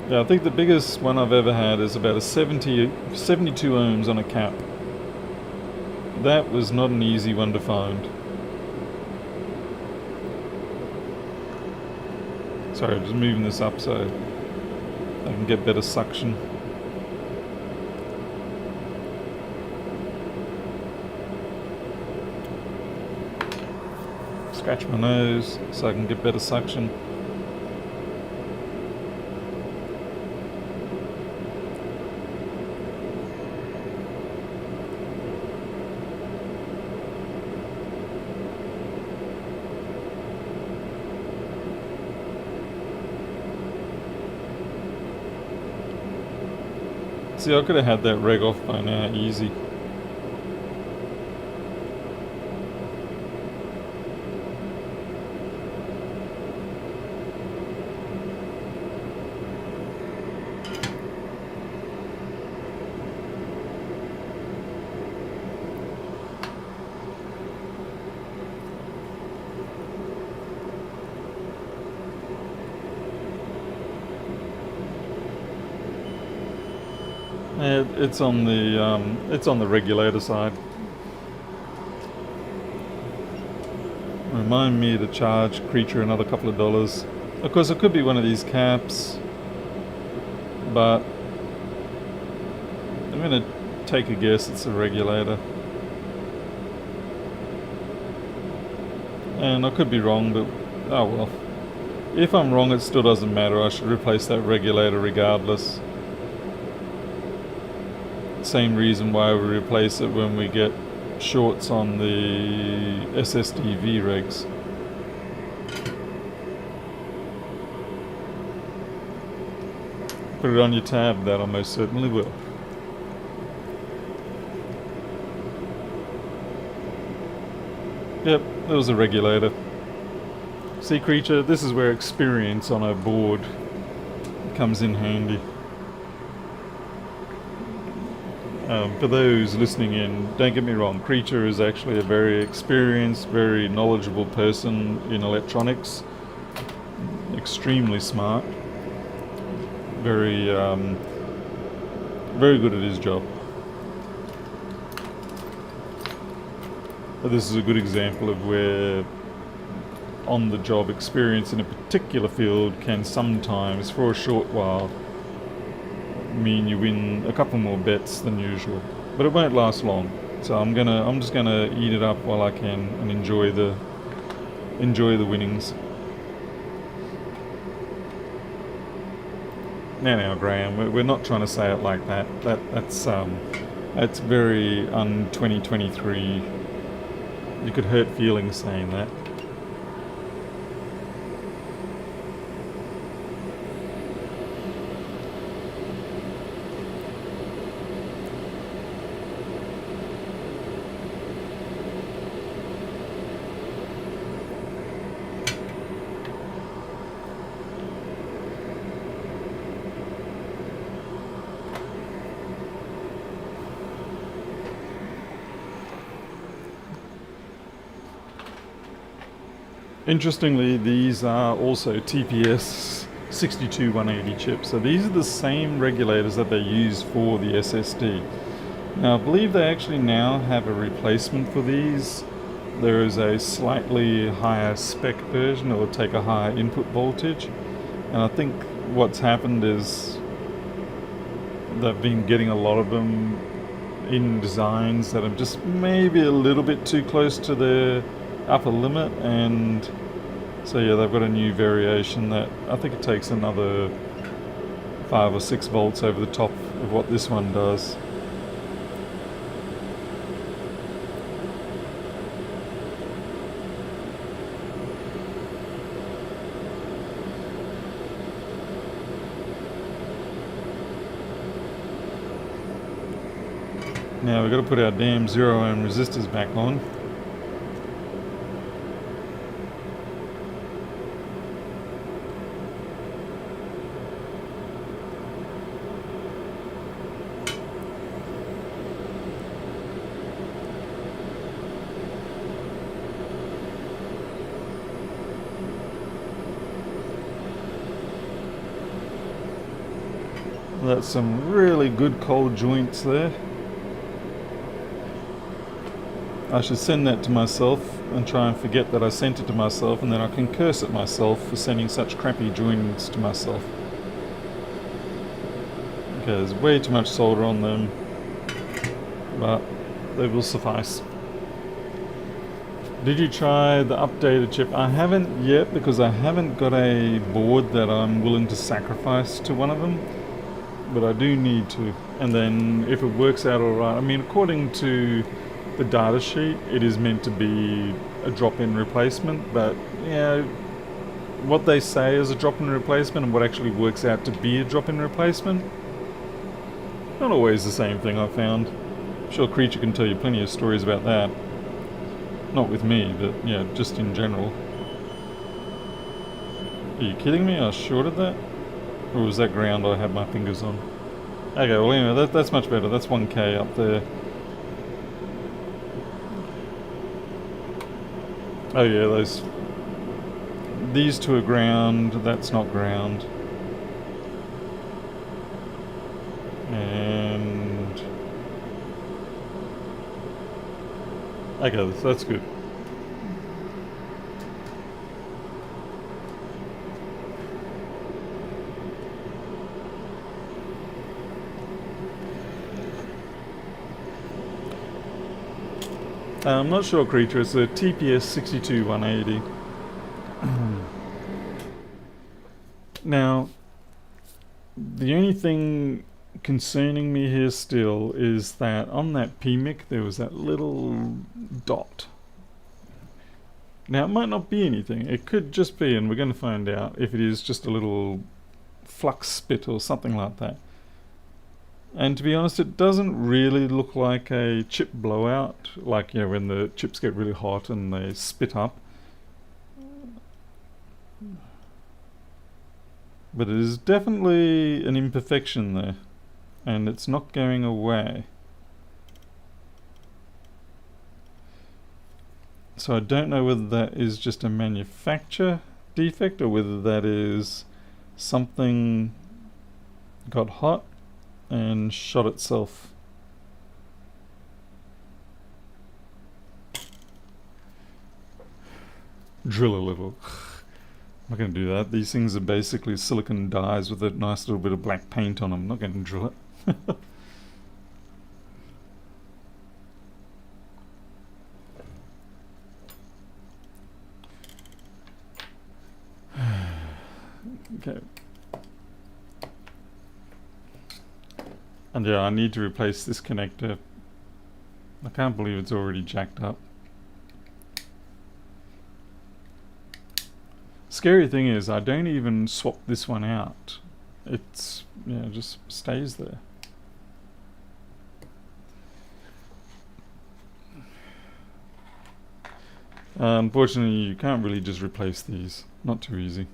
Yeah, I think the biggest one I've ever had is about a 72 ohms on a cap. That was not an easy one to find. Sorry, just moving this up so I can get better suction. Scratch my nose so I can get better suction. See, I could have had that reg off by now, easy. It's on the regulator side. Remind me to charge Creature another couple of dollars. Of course, it could be one of these caps, but I'm gonna take a guess it's a regulator. And I could be wrong, but oh well. If I'm wrong, it still doesn't matter. I should replace that regulator regardless. Same reason why we replace it when we get shorts on the SSD V-regs. Put it on your tab, that I most certainly will. Yep, there was a regulator. See, Creature, this is where experience on a board comes in handy. For those listening in, don't get me wrong, Creature is actually a very experienced, very knowledgeable person in electronics. Extremely smart. Very, very good at his job. But this is a good example of where on-the-job experience in a particular field can sometimes, for a short while, mean you win a couple more bets than usual, but it won't last long. So I'm just gonna eat it up while I can and enjoy the winnings. Now, Graham, we're not trying to say it like that. That's very un-2023. You could hurt feelings saying that. Interestingly, these are also TPS 62180 chips. So these are the same regulators that they use for the SSD. Now, I believe they actually now have a replacement for these. There is a slightly higher spec version that will take a higher input voltage. And I think what's happened is they've been getting a lot of them in designs that are just maybe a little bit too close to their upper limit, and so yeah, they've got a new variation that I think it takes another 5 or 6 volts over the top of what this one does. Now we've got to put our damn 0 ohm resistors back on. That's some really good cold joints there. I should send that to myself and try and forget that I sent it to myself, and then I can curse at myself for sending such crappy joints to myself. Okay, there's way too much solder on them, but they will suffice. Did you try the updated chip? I haven't yet, because I haven't got a board that I'm willing to sacrifice to one of them, but I do need to. And then if it works out alright, I mean, according to the data sheet, it is meant to be a drop-in replacement, but yeah, what they say is a drop-in replacement and what actually works out to be a drop-in replacement, not always the same thing, I've found. I'm sure Creature can tell you plenty of stories about that. Not with me, but yeah, just in general. Are you kidding me? I shorted that? Or was that ground I had my fingers on? Okay, well anyway, that's much better. That's 1K up there. Oh yeah, these two are ground, that's not ground. And okay, that's good. I'm not sure, Creature. It's a TPS 62180. Now, the only thing concerning me here still is that on that PMIC there was that little dot. Now, it might not be anything. It could just be, and we're going to find out if it is just a little flux spit or something like that. And to be honest, it doesn't really look like a chip blowout, like, you know, when the chips get really hot and they spit up. But it is definitely an imperfection there, and it's not going away. So I don't know whether that is just a manufacture defect or whether that is something got hot and shot itself. Drill a little. I'm not going to do that. These things are basically silicon dies with a nice little bit of black paint on them. I'm not going to drill it. Okay. And yeah, I need to replace this connector. I can't believe it's already jacked up. Scary thing is, I don't even swap this one out. It's, yeah, just stays there. Unfortunately, you can't really just replace these. Not too easy.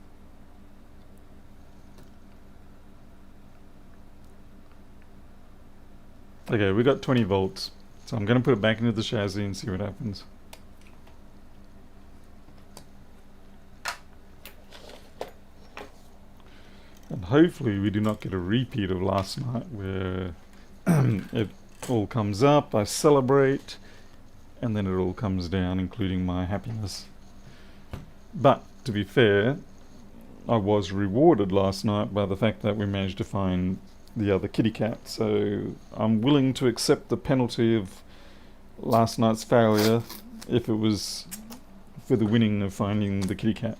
Okay, we got 20 volts. So I'm going to put it back into the chassis and see what happens. And hopefully we do not get a repeat of last night where it all comes up, I celebrate, and then it all comes down, including my happiness. But, to be fair, I was rewarded last night by the fact that we managed to find the other kitty cat. So I'm willing to accept the penalty of last night's failure if it was for the winning of finding the kitty cat.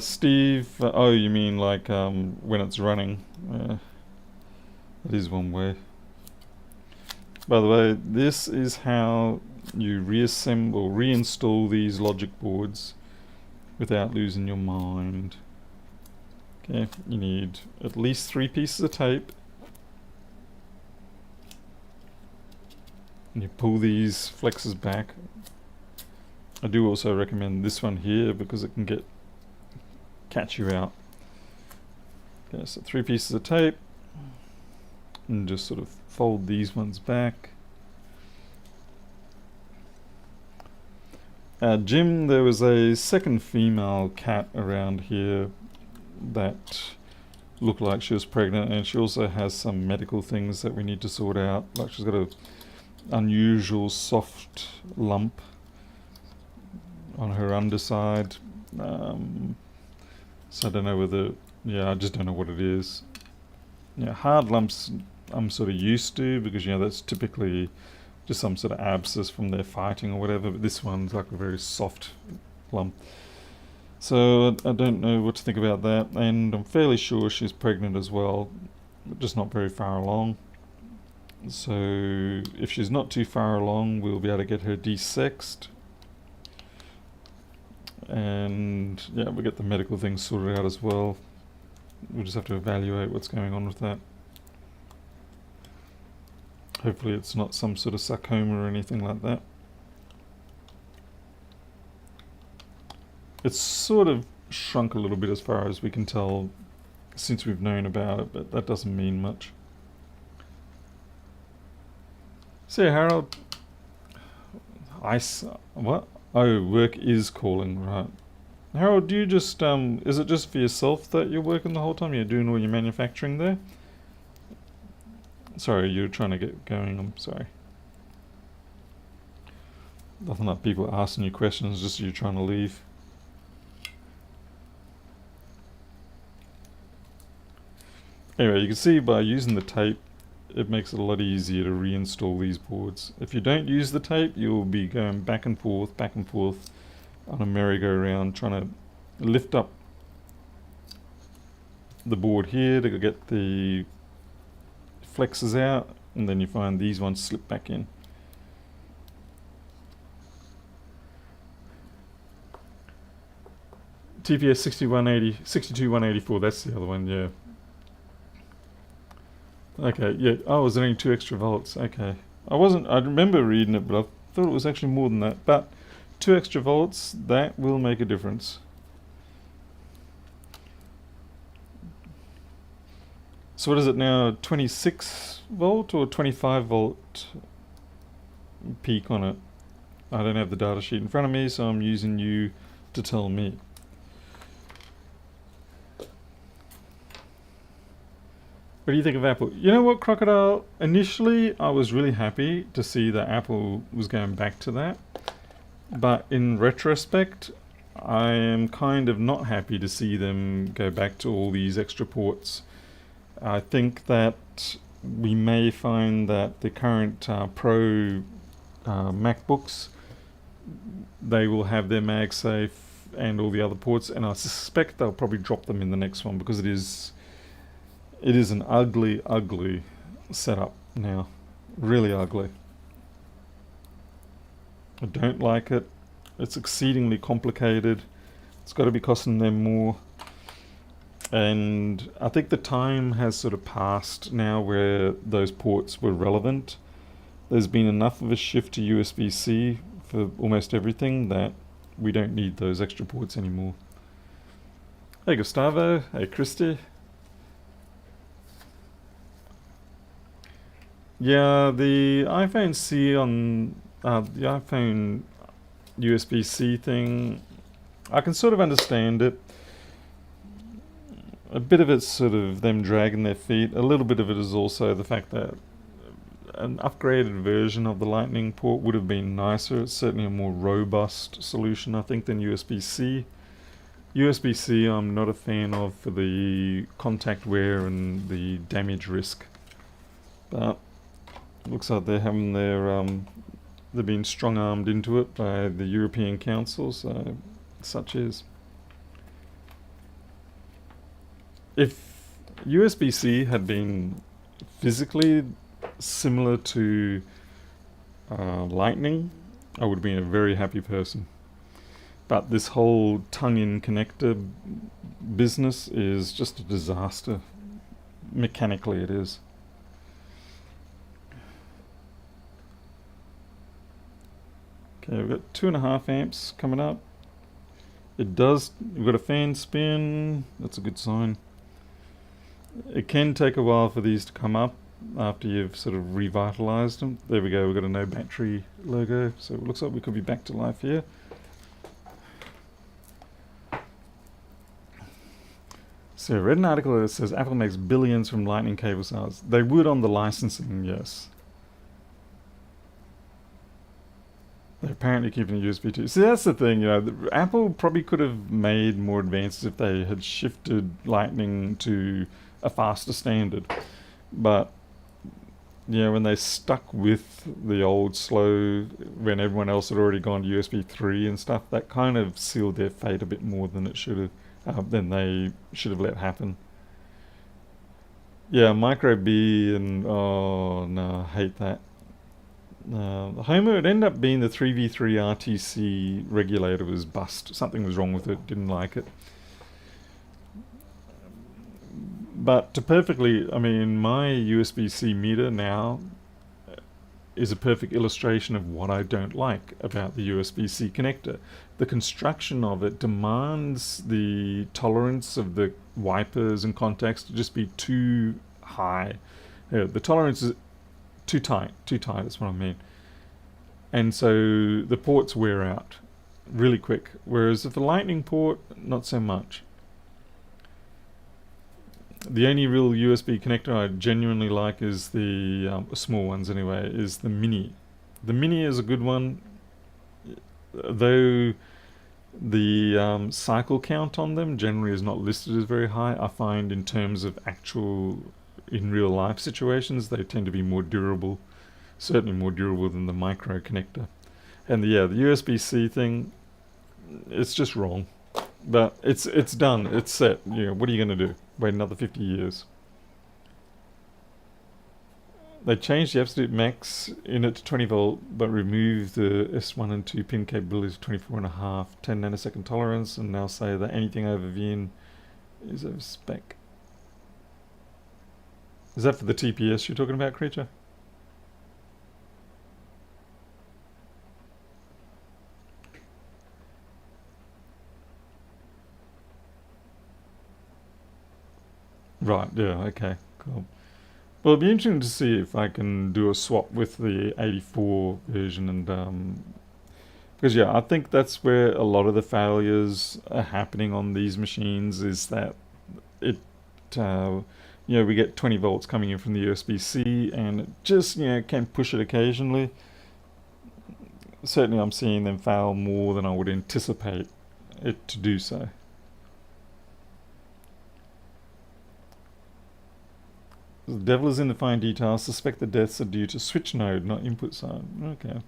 Steve, oh, you mean like when it's running? That is one way. By the way, this is how you reassemble, reinstall these logic boards without losing your mind. Okay, you need at least 3 pieces of tape. And you pull these flexes back. I do also recommend this one here because it can catch you out. Okay, so 3 pieces of tape. And just sort of fold these ones back. Jim, there was a second female cat around here that looked like she was pregnant, and she also has some medical things that we need to sort out. Like she's got a unusual soft lump on her underside. So I don't know whether, I just don't know what it is. Yeah, hard lumps I'm sort of used to because, that's typically just some sort of abscess from their fighting or whatever, but this one's like a very soft lump. So I don't know what to think about that, and I'm fairly sure she's pregnant as well, but just not very far along. So if she's not too far along, we'll be able to get her desexed. And we'll get the medical things sorted out as well. We'll just have to evaluate what's going on with that. Hopefully it's not some sort of sarcoma or anything like that. It's sort of shrunk a little bit as far as we can tell since we've known about it, but that doesn't mean much. So Harold, what? Oh, work is calling, right. Harold, do you just, is it just for yourself that you're working the whole time? You're doing all your manufacturing there? Sorry, you're trying to get going, I'm sorry. Nothing like people asking you questions, just you trying to leave. Anyway, you can see by using the tape, it makes it a lot easier to reinstall these boards. If you don't use the tape, you'll be going back and forth on a merry-go-round trying to lift up the board here to get the flexes out, and then you find these ones slip back in. TPS 62184, that's the other one, yeah. Okay, yeah. Oh, is there only 2 extra volts? Okay. I remember reading it, but I thought it was actually more than that. But 2 extra volts, that will make a difference. So what is it now? 26 volt or 25 volt peak on it? I don't have the data sheet in front of me, so I'm using you to tell me. What do you think of Apple? You know what, Crocodile? Initially, I was really happy to see that Apple was going back to that. But in retrospect, I am kind of not happy to see them go back to all these extra ports. I think that we may find that the current Pro MacBooks, they will have their MagSafe and all the other ports, and I suspect they'll probably drop them in the next one because it is an ugly, ugly setup now. Really ugly. I don't like it. It's exceedingly complicated. It's got to be costing them more. And I think the time has sort of passed now where those ports were relevant. There's been enough of a shift to USB-C for almost everything that we don't need those extra ports anymore. Hey Gustavo, hey Christy. Yeah, the iPhone C on the iPhone USB-C thing, I can sort of understand it. A bit of it's sort of them dragging their feet. A little bit of it is also the fact that an upgraded version of the Lightning port would have been nicer. It's certainly a more robust solution, I think, than USB-C. USB-C I'm not a fan of for the contact wear and the damage risk. But looks like they're having they've been strong-armed into it by the European Council, so such is. If USB-C had been physically similar to Lightning, I would have been a very happy person. But this whole tongue-in connector business is just a disaster. Mechanically it is. Okay, we've got 2.5 amps coming up. We've got a fan spin, that's a good sign. It can take a while for these to come up after you've sort of revitalized them. There we go, we've got a no battery logo, so it looks like we could be back to life here. So I read an article that says Apple makes billions from Lightning cable sales. They would on the licensing, yes. They're apparently keeping a USB 2. See, that's the thing, Apple probably could have made more advances if they had shifted Lightning to a faster standard. But, when they stuck with the old slow, when everyone else had already gone to USB 3 and stuff, that kind of sealed their fate a bit more than it should have, than they should have let happen. Yeah, Micro B and, oh no, I hate that. The Homer, it ended up being the 3v3 RTC regulator was bust. Something was wrong with it, didn't like it. But my USB-C meter now is a perfect illustration of what I don't like about the USB-C connector. The construction of it demands the tolerance of the wipers and contacts to just be too high. The tolerance is too tight, that's what I mean. And so the ports wear out really quick, whereas if the Lightning port, not so much. The only real USB connector I genuinely like is the small ones anyway, is the Mini. The Mini is a good one, though the cycle count on them generally is not listed as very high. I find in terms of actual in real life situations, they tend to be more durable, certainly more durable than the micro connector. And the USB-C thing, it's just wrong. But it's done, it's set. What are you going to do? Wait another 50 years. They changed the absolute max in it to 20 volt, but removed the S1 and 2 pin capability to 24.5, 10 nanosecond tolerance, and now say that anything over VIN is over spec. Is that for the TPS you're talking about, Creature? Right, yeah, okay, cool. Well, it'd be interesting to see if I can do a swap with the 84 version and because I think that's where a lot of the failures are happening on these machines, is that it we get 20 volts coming in from the USB-C and it just can push it occasionally. Certainly I'm seeing them fail more than I would anticipate it to do so. The devil is in the fine details. Suspect the deaths are due to switch node, not input side. Okay.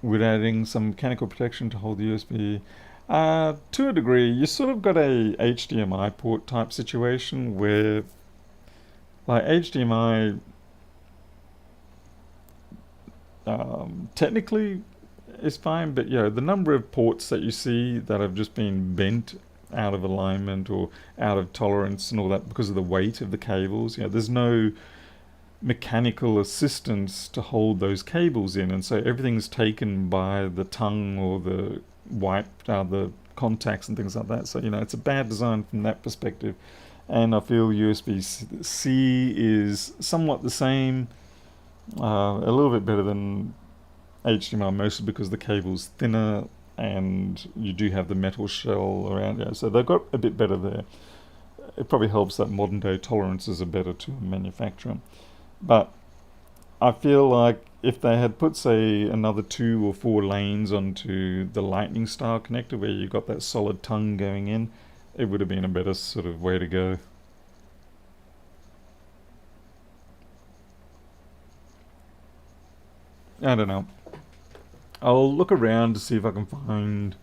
We're adding some mechanical protection to hold the USB. To a degree, you sort of got a HDMI port type situation where, like, HDMI technically is fine, but the number of ports that you see that have just been bent out of alignment or out of tolerance and all that because of the weight of the cables, there's no mechanical assistance to hold those cables in, and so everything's taken by the tongue or the the contacts and things like that. So it's a bad design from that perspective, and I feel USB-C is somewhat the same, a little bit better than HDMI, mostly because the cable's thinner and you do have the metal shell around, so they've got a bit better there. It probably helps that modern day tolerances are better to a manufacturer. But I feel like if they had put, say, another 2 or 4 lanes onto the lightning style connector where you got that solid tongue going in, it would have been a better sort of way to go. I don't know. I'll look around to see if I can find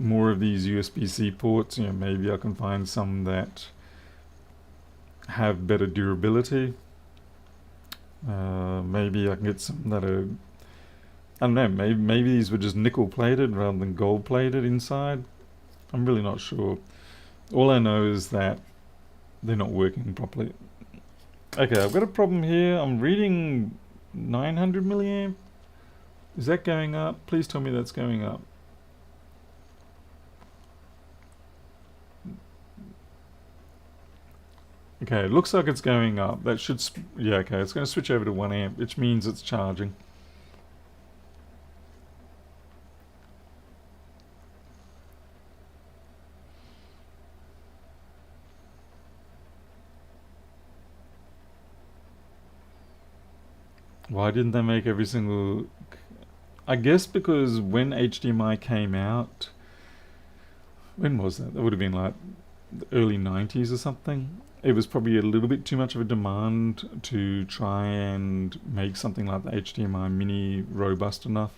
more of these USB-C ports. Maybe I can find some that have better durability. Maybe I can get some that are, I don't know, maybe these were just nickel plated rather than gold plated inside. I'm really not sure. All I know is that they're not working properly. Okay, I've got a problem here. I'm reading 900 milliamp. Is that going up? Please tell me that's going up. Okay, it looks like it's going up. That should, yeah, okay, it's going to switch over to 1 amp, which means it's charging. Why didn't they make every single... I guess because when HDMI came out, when was that? That would have been like the early 90s or something. It was probably a little bit too much of a demand to try and make something like the HDMI Mini robust enough.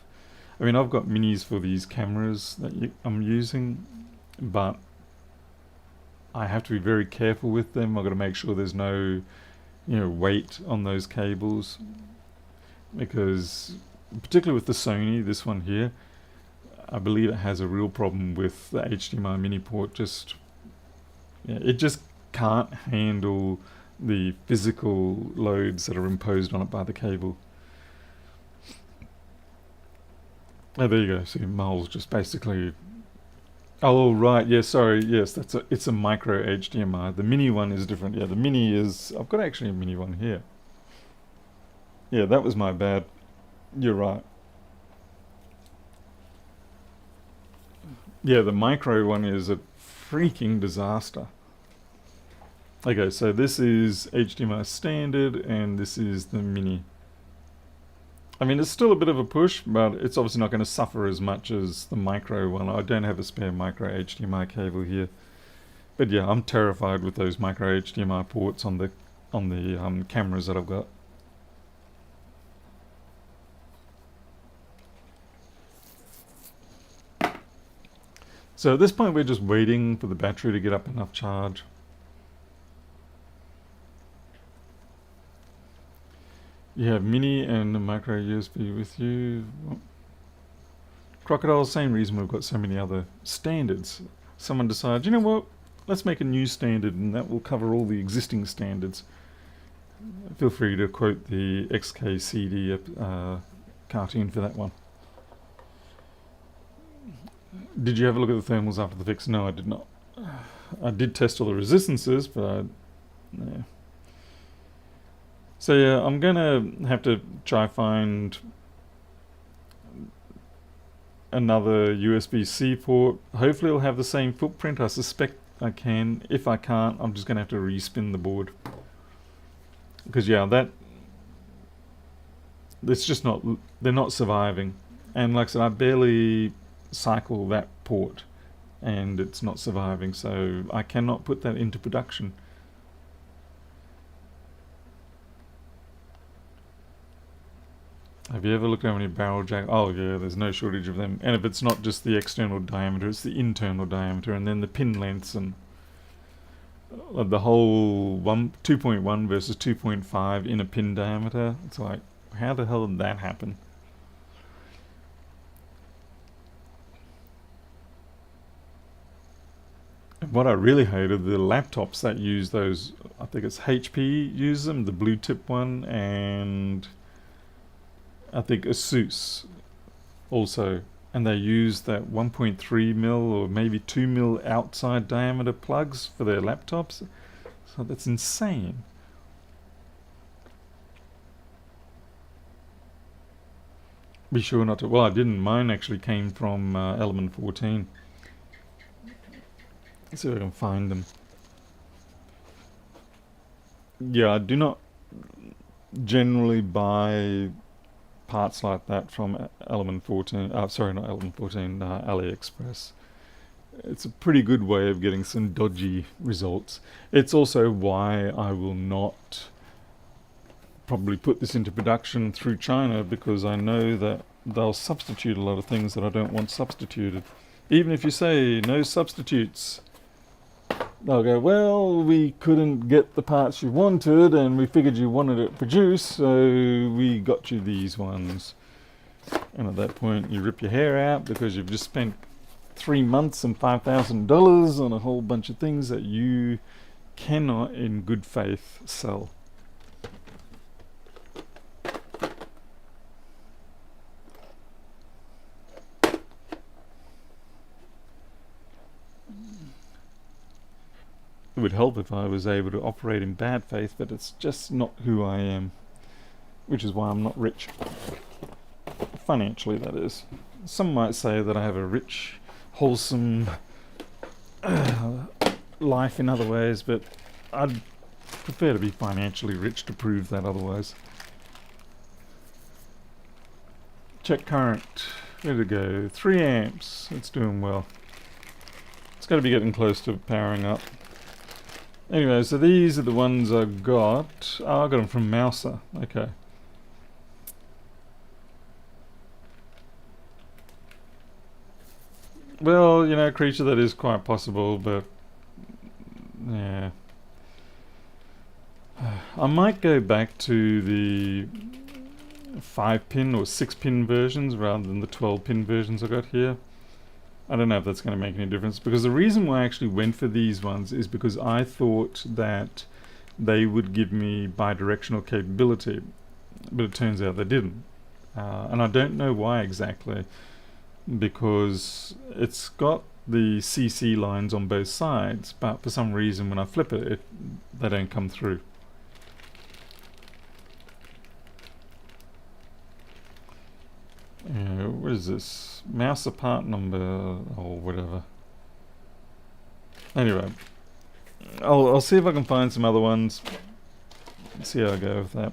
I mean, I've got minis for these cameras that I'm using, but I have to be very careful with them. I've got to make sure there's no, weight on those cables, because particularly with the Sony, this one here, I believe it has a real problem with the HDMI mini port. It just can't handle the physical loads that are imposed on it by the cable. Oh, there you go. See, Mul's just basically... Oh, right. Yeah, sorry. Yes, it's a micro HDMI. The mini one is different. Yeah, the mini is... I've got actually a mini one here. Yeah, that was my bad. You're right. Yeah, the micro one is a freaking disaster. Okay, so this is HDMI standard, and this is the mini. I mean, it's still a bit of a push, but it's obviously not going to suffer as much as the micro one. I don't have a spare micro HDMI cable here. But yeah, I'm terrified with those micro HDMI ports on the cameras that I've got. So at this point, we're just waiting for the battery to get up enough charge. You have mini and a micro USB with you. Crocodile, same reason we've got so many other standards. Someone decides, you know what, let's make a new standard and that will cover all the existing standards. Feel free to quote the XKCD cartoon for that one. Did you have a look at the thermals after the fix? No, I did not. I did test all the resistances, but yeah. So yeah, I'm gonna have to try find another USB-C port. Hopefully it'll have the same footprint. I suspect I can. If I can't, I'm just gonna have to respin the board. Because yeah, it's just not, they're not surviving. And like I said, I barely cycle that port and it's not surviving, so I cannot put that into production. Have you ever looked at how many barrel jack? Oh yeah, there's no shortage of them. And if it's not just the external diameter, it's the internal diameter, and then the pin lengths, and the whole 2.1 versus 2.5 in a pin diameter. It's like, how the hell did that happen? And what I really hate are the laptops that use those. I think it's HP use them, the blue tip one, and I think Asus also, and they use that 1.3 mil or maybe 2 mil outside diameter plugs for their laptops. So that's insane. Be sure not to. Well, I didn't. Mine actually came from Element 14. Let's see if I can find them. Yeah, I do not generally buy parts like that from Element 14. Sorry, not Element 14. AliExpress. It's a pretty good way of getting some dodgy results. It's also why I will not probably put this into production through China, because I know that they'll substitute a lot of things that I don't want substituted. Even if you say no substitutes, they'll go, well, we couldn't get the parts you wanted and we figured you wanted it produced, so we got you these ones. And at that point you rip your hair out because you've just spent 3 months and $5,000 on a whole bunch of things that you cannot in good faith sell. It would help if I was able to operate in bad faith, but it's just not who I am, which is why I'm not rich. Financially, that is. Some might say that I have a rich, wholesome life in other ways, but I'd prefer to be financially rich to prove that otherwise. Check current. Where'd it go? 3 amps. It's doing well. It's got to be getting close to powering up. Anyway, so these are the ones I got. Oh, I got them from Mouser. Okay. Well, you know, creature, that is quite possible, but yeah. I might go back to the 5-pin or 6-pin versions rather than the 12-pin versions I got here. I don't know if that's going to make any difference, because the reason why I actually went for these ones is because I thought that they would give me bidirectional capability, but it turns out they didn't. And I don't know why exactly, because it's got the CC lines on both sides, but for some reason when I flip it, they don't come through. What is this? Mouser part number or whatever. Anyway, I'll see if I can find some other ones. See how I go with that.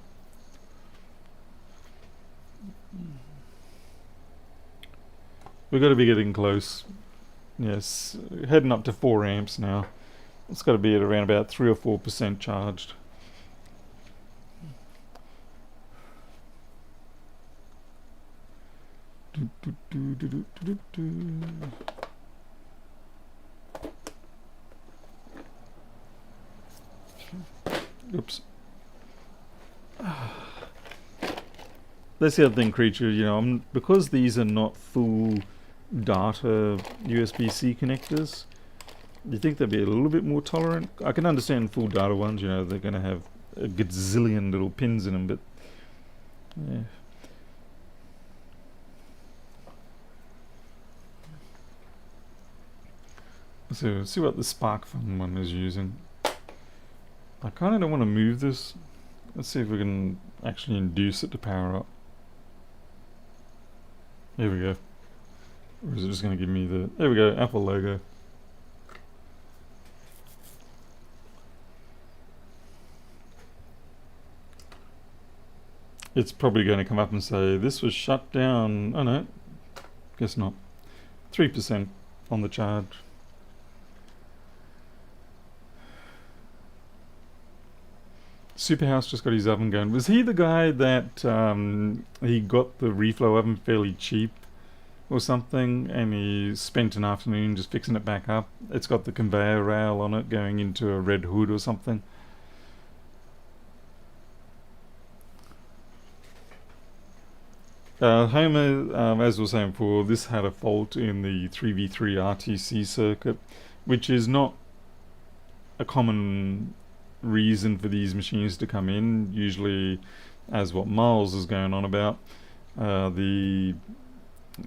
We've got to be getting close. Yes, heading up to 4 amps now. It's got to be at around about 3 or 4% charged. Oops. That's the other thing, creature. You know, because these are not full data USB-C connectors, you think they'd be a little bit more tolerant? I can understand full data ones. You know, they're going to have a gazillion little pins in them, but yeah. So see what the SparkFun one is using. I kind of don't want to move this. Let's see if we can actually induce it to power up. Here we go. Or is it just going to give me the... There we go, Apple logo. It's probably going to come up and say, this was shut down. Oh no, guess not. 3% on the charge. Superhouse just got his oven going. Was he the guy that he got the reflow oven fairly cheap or something, and he spent an afternoon just fixing it back up? It's got the conveyor rail on it going into a red hood or something. Homer, as we were saying before, this had a fault in the 3v3 RTC circuit, which is not a common reason for these machines to come in. Usually, as what Miles is going on about,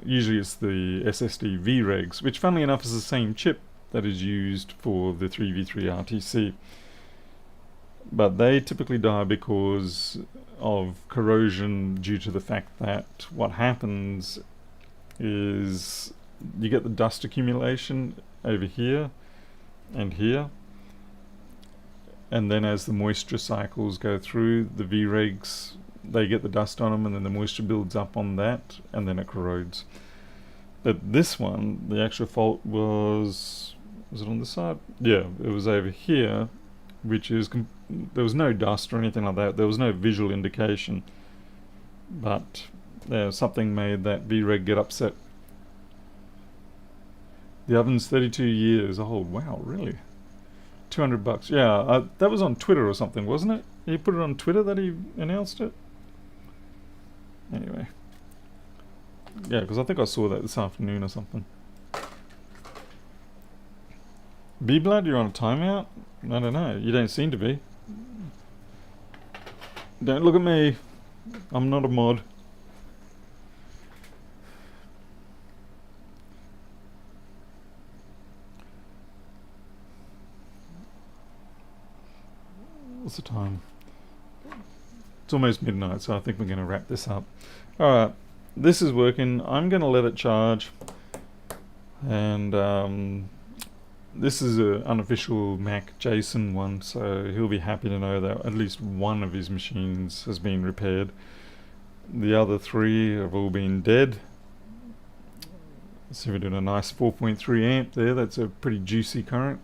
usually it's the SSD VREGs, which funnily enough is the same chip that is used for the 3v3 RTC. But they typically die because of corrosion, due to the fact that what happens is you get the dust accumulation over here and here, and then as the moisture cycles go through, the V-regs, they get the dust on them, and then the moisture builds up on that, and then it corrodes. But this one, the actual fault was it on this side? Yeah, it was over here, which is, there was no dust or anything like that. There was no visual indication. But something made that V-reg get upset. The oven's 32 years old. Wow, really? $200. Yeah, that was on Twitter or something, wasn't it? He put it on Twitter that he announced it? Anyway. Yeah, because I think I saw that this afternoon or something. B-Blood, you're on a timeout? I don't know. You don't seem to be. Don't look at me. I'm not a mod. What's the time? It's almost midnight, so I think we're going to wrap this up. Alright, this is working. I'm going to let it charge. And this is an unofficial Mac Jason one, so he'll be happy to know that at least one of his machines has been repaired. The other 3 have all been dead. So we're doing a nice 4.3 amp there. That's a pretty juicy current.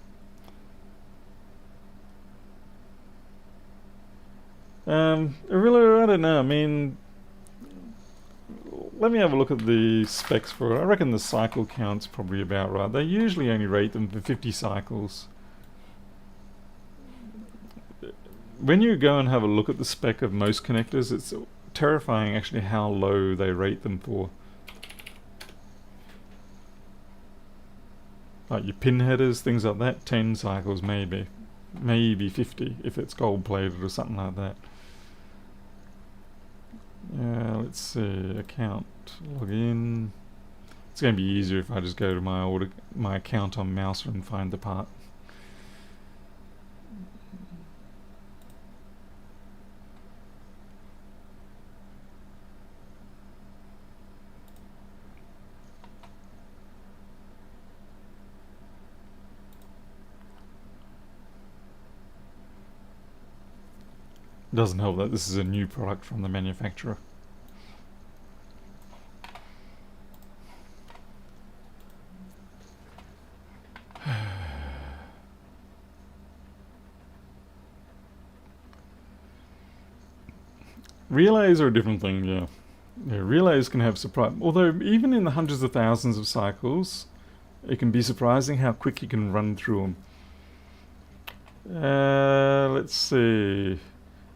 Really, I don't know. I mean, let me have a look at the specs for it. I reckon the cycle count's probably about right. They usually only rate them for 50 cycles. When you go and have a look at the spec of most connectors, it's terrifying actually how low they rate them for. Like your pin headers, things like that, 10 cycles maybe. Maybe 50 if it's gold plated or something like that. Let's see, account, log in. It's going to be easier if I just go to my account on Mouser and find the part. Doesn't help that this is a new product from the manufacturer. Relays are a different thing, yeah. Yeah, relays can have surprise. Although even in the hundreds of thousands of cycles, it can be surprising how quick you can run through them. Let's see.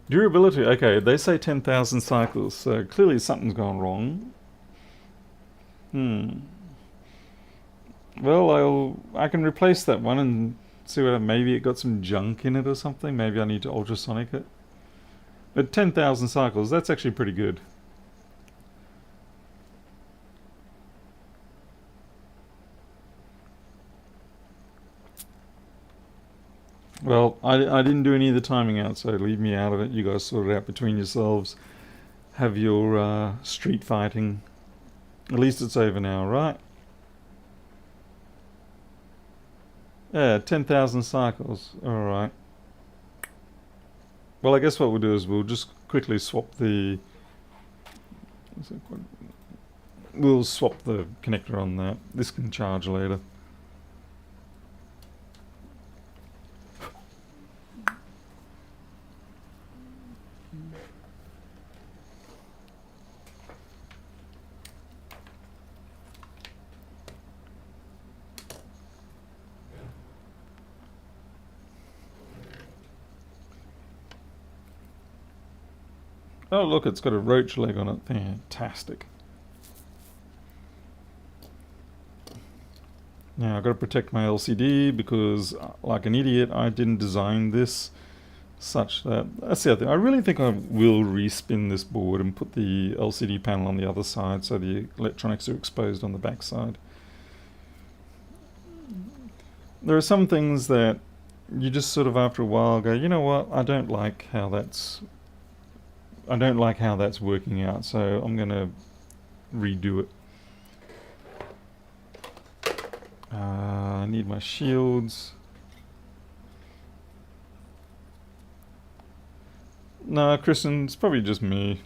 Durability, okay, they say 10,000 cycles, so clearly something's gone wrong. Well, I can replace that one and see whether maybe it got some junk in it or something. Maybe I need to ultrasonic it. But 10,000 cycles, that's actually pretty good. Well, I didn't do any of the timing out, so leave me out of it. You guys sort it out between yourselves. Have your street fighting. At least it's over now, right? Yeah, 10,000 cycles. Alright. Well, I guess what we'll do is we'll just quickly swap the... We'll swap the connector on that. This can charge later. Oh look, it's got a roach leg on it. Fantastic. Now I've got to protect my LCD because, like an idiot, I didn't design this such that... That's the other thing. I really think I will respin this board and put the LCD panel on the other side so the electronics are exposed on the back side. There are some things that you just sort of after a while go, you know what, I don't like how that's working out, so I'm going to redo it. I need my shields. No, Kristen, it's probably just me.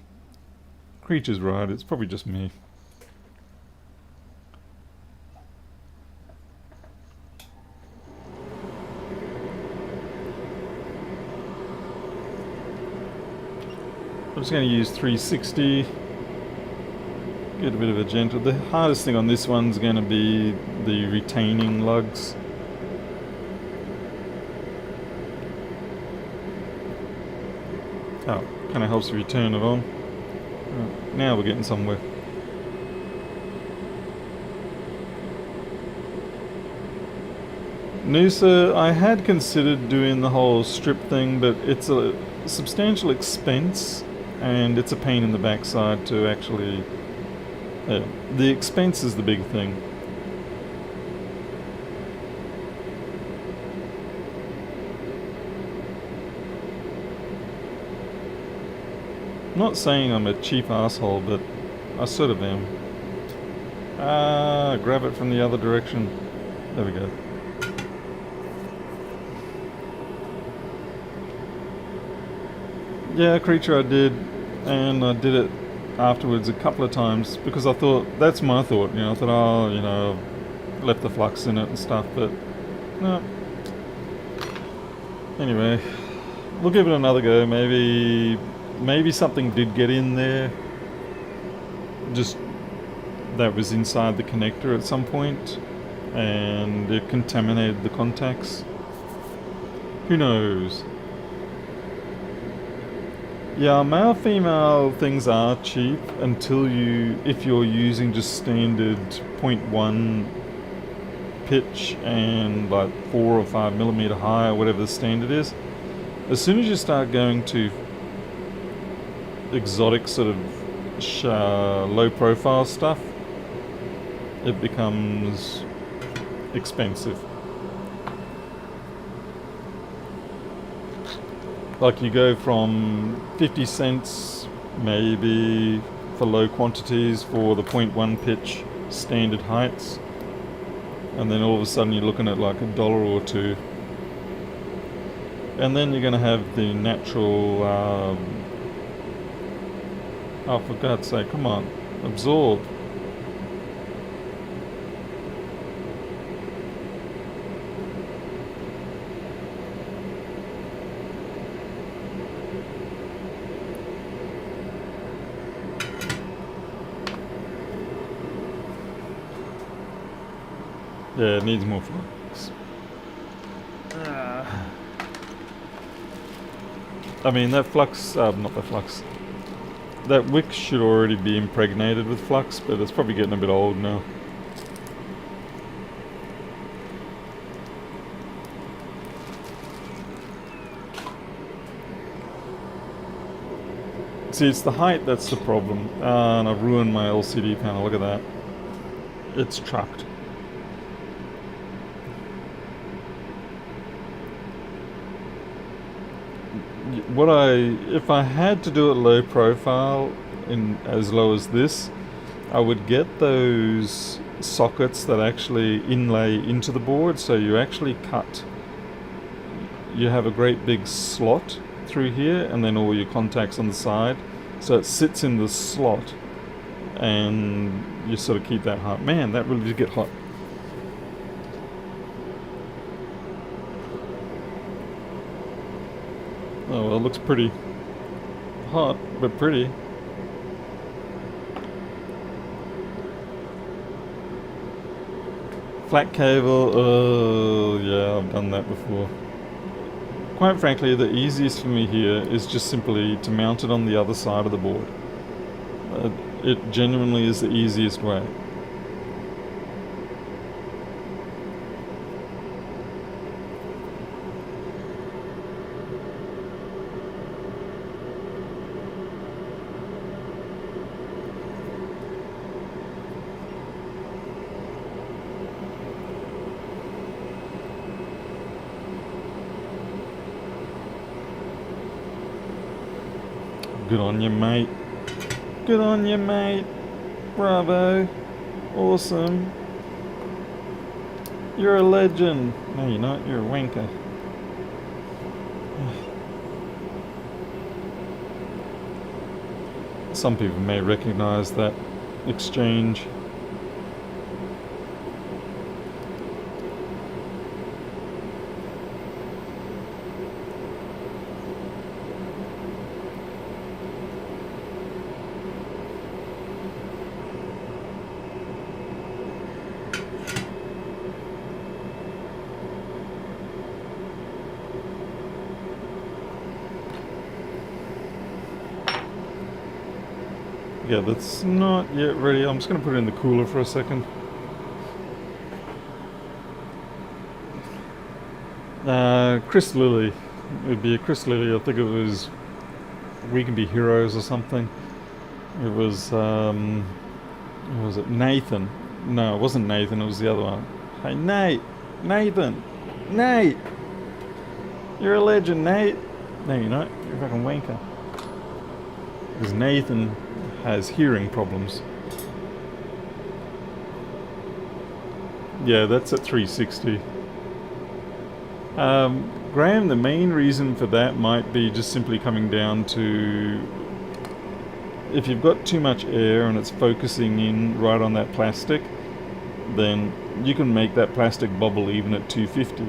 Creature's right, it's probably just me. I'm just going to use 360. Get a bit of a gentle. The hardest thing on this one's going to be the retaining lugs. Oh, kind of helps if you turn it on. Right, now we're getting somewhere. Noosa, I had considered doing the whole strip thing, but it's a substantial expense and it's a pain in the backside to actually... the expense is the big thing. I'm not saying I'm a cheap asshole, but I sort of am. Ah, grab it from the other direction. There we go. Yeah, Creature I did, and I did it afterwards a couple of times because I thought, that's my thought, you know, I thought, oh, you know, I've left the flux in it and stuff, but no. Anyway, we'll give it another go. Maybe something did get in there, just that was inside the connector at some point and it contaminated the contacts. Who knows? Yeah, male female things are cheap until if you're using just standard 0.1 pitch and like 4 or 5 millimeter high or whatever the standard is. As soon as you start going to exotic sort of low profile stuff, it becomes expensive. Like you go from 50 cents maybe for low quantities for the 0.1 pitch standard heights, and then all of a sudden you're looking at like $1 or $2, and then you're going to have the natural oh, for God's sake, come on, absorb. Yeah, it needs more flux. I mean, that flux, not the flux. That wick should already be impregnated with flux, but it's probably getting a bit old now. See, it's the height that's the problem. And I've ruined my LCD panel, look at that. It's trucked. If I had to do it low profile, in as low as this, I would get those sockets that actually inlay into the board, so you actually you have a great big slot through here and then all your contacts on the side, so it sits in the slot and you sort of keep that hot. Man, that really did get hot. Oh well, it looks pretty hot, but pretty. Flat cable, oh yeah, I've done that before. Quite frankly, the easiest for me here is just simply to mount it on the other side of the board. It genuinely is the easiest way. Good on you, mate. Good on you, mate. Bravo. Awesome. You're a legend. No, you're not. You're a wanker. Some people may recognize that exchange. Yeah, that's not yet ready. I'm just going to put it in the cooler for a second. Chris Lilly. It would be a Chris Lilly. I think it was We Can Be Heroes or something. It was, what was it? Nathan. No, it wasn't Nathan. It was the other one. Hey, Nate. Nathan. Nate. You're a legend, Nate. No, you're not. You're a fucking wanker. Because Nathan has hearing problems. Yeah, that's at 360. Graham, the main reason for that might be just simply coming down to if you've got too much air and it's focusing in right on that plastic, then you can make that plastic bubble even at 250.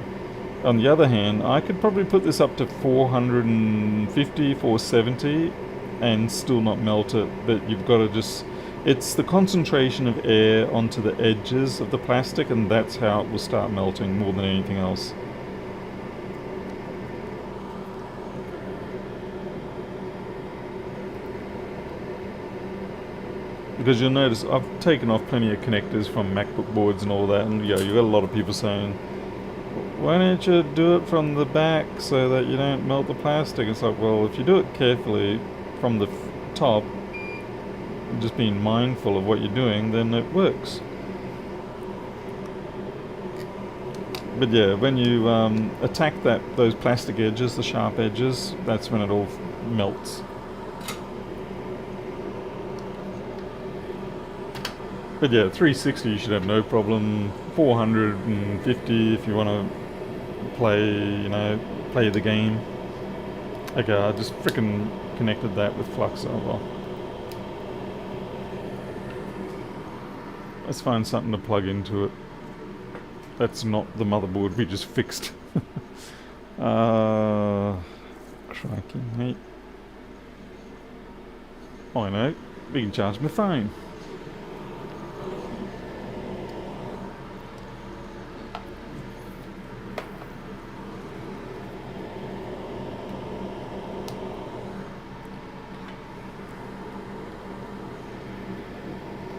On the other hand, I could probably put this up to 450, 470 and still not melt it, but you've got to just... It's the concentration of air onto the edges of the plastic, and that's how it will start melting more than anything else. Because you'll notice I've taken off plenty of connectors from MacBook boards and all that, and yeah, you've got a lot of people saying, why don't you do it from the back so that you don't melt the plastic? It's like, well, if you do it carefully from the top, just being mindful of what you're doing, then it works. But yeah, when you attack those plastic edges, the sharp edges, that's when it all melts. But yeah, 360 you should have no problem. 450 if you want to play the game. Okay, I just frickin' connected that with flux. Oh well. Let's find something to plug into it. That's not the motherboard we just fixed. Crikey, mate. I know. We can charge my phone.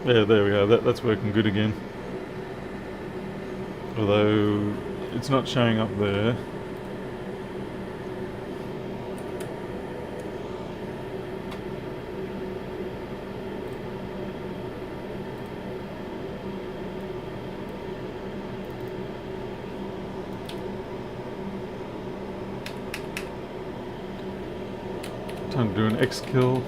Yeah, there we go. That's working good again. Although it's not showing up there. Time to do an X kill.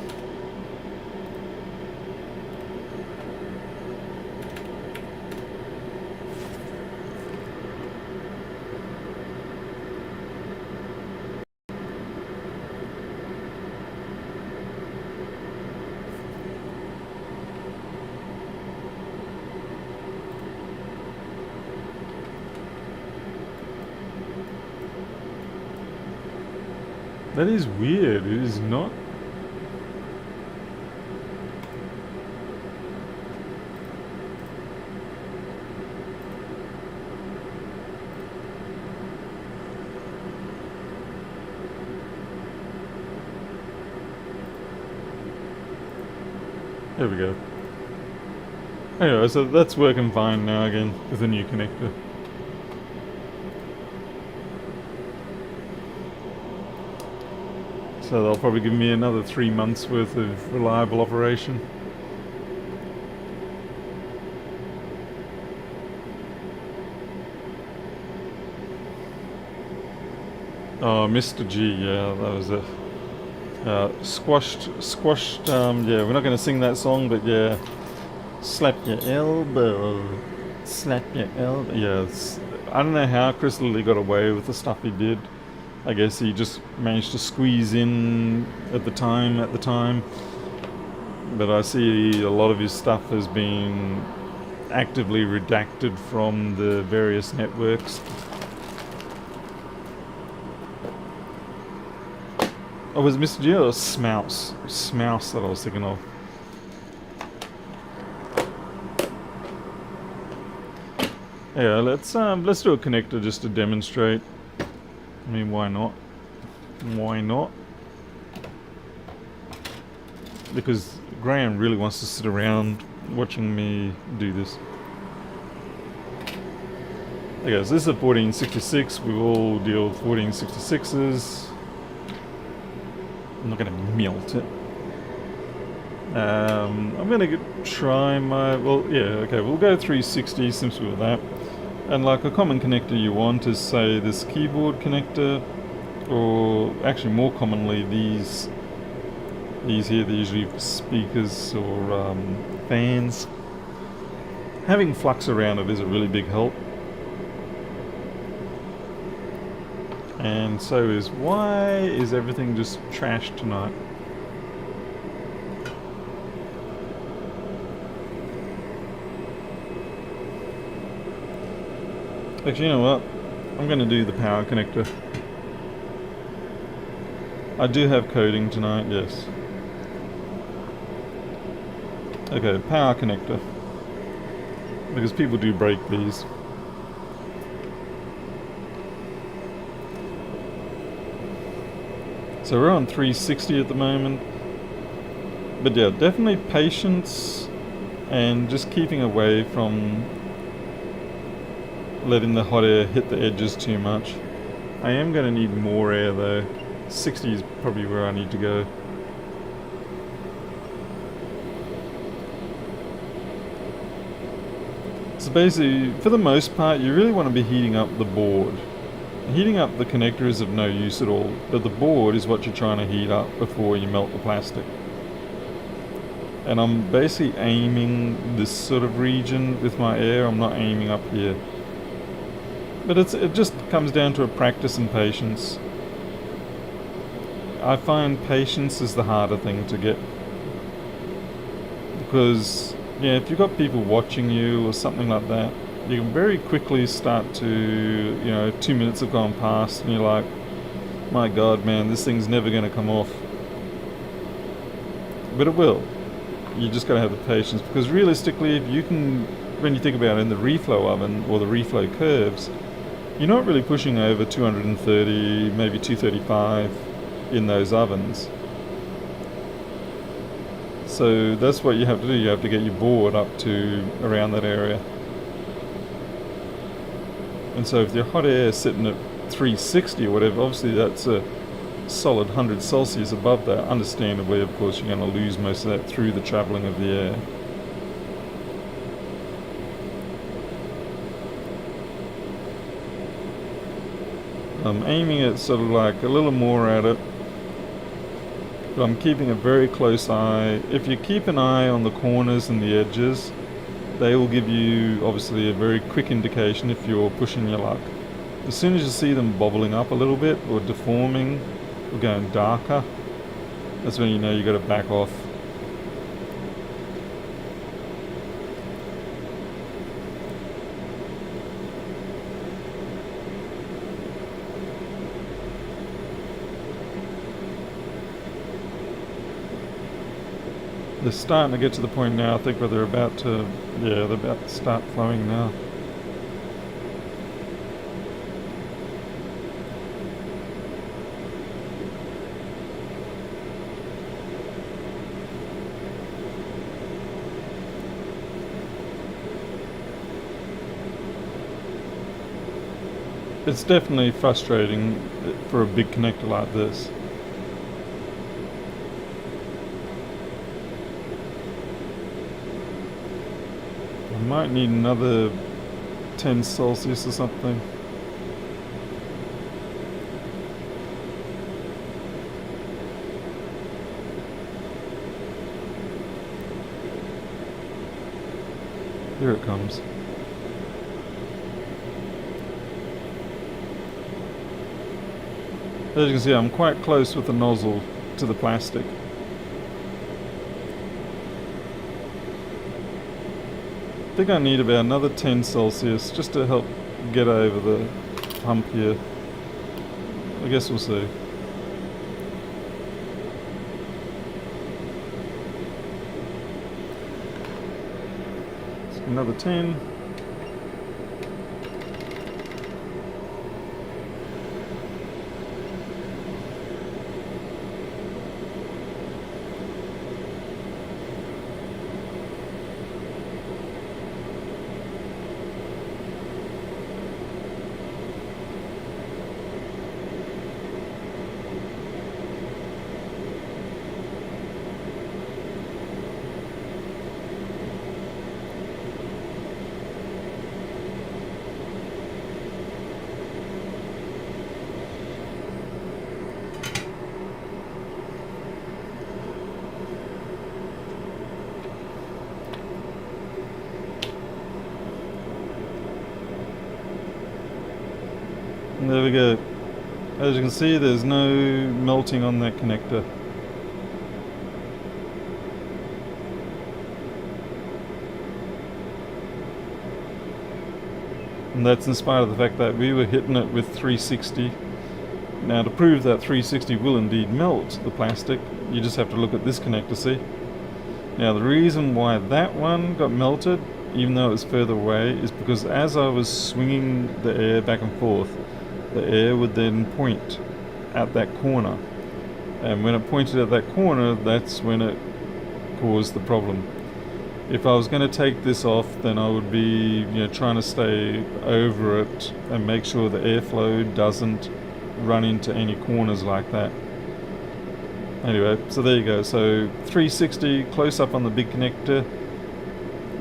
That is weird. It is not. There we go. Anyway, so that's working fine now again with the new connector. So they'll probably give me another 3 months worth of reliable operation. Oh, Mr. G, yeah, that was a squashed. Yeah, we're not going to sing that song, but yeah, slap your elbow, slap your elbow. Yeah, I don't know how Chris Lilly got away with the stuff he did. I guess he just managed to squeeze in at the time. but I see a lot of his stuff has been actively redacted from the various networks. Oh, was it Mr. G or Smouse? Smouse that I was thinking of. Yeah, let's do a connector just to demonstrate. I mean, why not? Why not? Because Graham really wants to sit around watching me do this. Okay, so this is a 1466. We will deal with 1466s. I'm not going to melt it. I'm going to try my... Well, yeah, okay, we'll go 360 simply with that. And like a common connector you want is, say, this keyboard connector, or actually more commonly these here, they're usually speakers or fans. Having flux around it is a really big help. And so is, why is everything just trashed tonight? Actually, you know what? I'm going to do the power connector. I do have coding tonight, yes. Okay, power connector. Because people do break these. So we're on 360 at the moment. But yeah, definitely patience and just keeping away from letting the hot air hit the edges too much. I am going to need more air though. 60 is probably where I need to go. So basically, for the most part, you really want to be heating up the board. Heating up the connector is of no use at all, but the board is what you're trying to heat up before you melt the plastic. And I'm basically aiming this sort of region with my air. I'm not aiming up here. But it just comes down to a practice and patience. I find patience is the harder thing to get. Because, yeah, if you've got people watching you or something like that, you can very quickly start to, 2 minutes have gone past and you're like, my God, man, this thing's never going to come off. But it will. You just got to have the patience, because realistically, if you can, when you think about it in the reflow oven or the reflow curves, you're not really pushing over 230, maybe 235 in those ovens. So that's what you have to do. You have to get your board up to around that area. And so if your hot air is sitting at 360 or whatever, obviously that's a solid 100 Celsius above that. Understandably, of course, you're going to lose most of that through the travelling of the air. I'm aiming it sort of like a little more at it, but I'm keeping a very close eye. If you keep an eye on the corners and the edges, they will give you obviously a very quick indication if you're pushing your luck. As soon as you see them bobbling up a little bit or deforming or going darker, that's when you know you've got to back off. They're starting to get to the point now, I think, where they're about to start flowing now. It's definitely frustrating for a big connector like this. I might need another 10 Celsius or something. Here it comes. As you can see, I'm quite close with the nozzle to the plastic. think I need about another 10 Celsius just to help get over the hump here. I guess we'll see. Another 10. And there we go. As you can see, there's no melting on that connector. And that's in spite of the fact that we were hitting it with 360. Now, to prove that 360 will indeed melt the plastic, you just have to look at this connector, see? Now, the reason why that one got melted, even though it was further away, is because as I was swinging the air back and forth, the air would then point at that corner. And when it pointed at that corner, that's when it caused the problem. If I was going to take this off, then I would be, trying to stay over it and make sure the airflow doesn't run into any corners like that. Anyway, so there you go. So 360 close up on the big connector,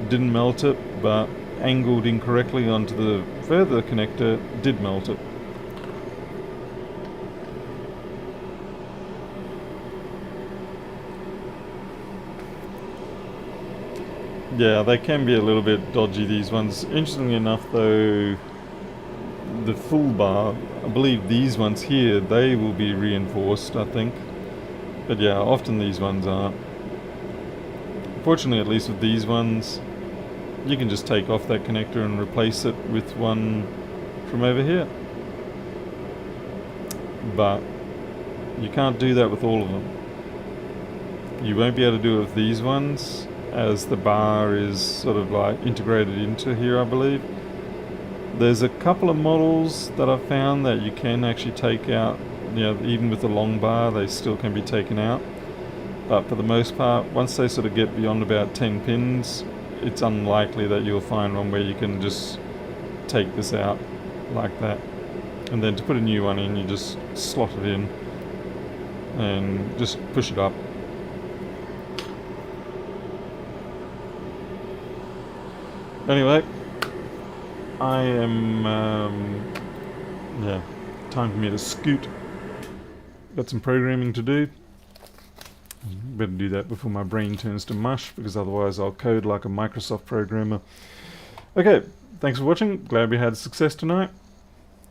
didn't melt it, but angled incorrectly onto the further connector did melt it. Yeah, they can be a little bit dodgy, these ones. Interestingly enough though, the full bar, I believe these ones here, they will be reinforced, I think. But yeah, often these ones aren't. Fortunately, at least with these ones, you can just take off that connector and replace it with one from over here. But you can't do that with all of them. You won't be able to do it with these ones, as the bar is sort of like integrated into here, I believe. There's a couple of models that I've found that you can actually take out, even with the long bar, they still can be taken out. But for the most part, once they sort of get beyond about 10 pins, it's unlikely that you'll find one where you can just take this out like that. And then to put a new one in, you just slot it in and just push it up. Anyway, I am, time for me to scoot. Got some programming to do. Better do that before my brain turns to mush, because otherwise I'll code like a Microsoft programmer. Okay, thanks for watching. Glad we had success tonight.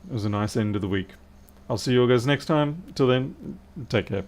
It was a nice end of the week. I'll see you all guys next time. Till then, take care.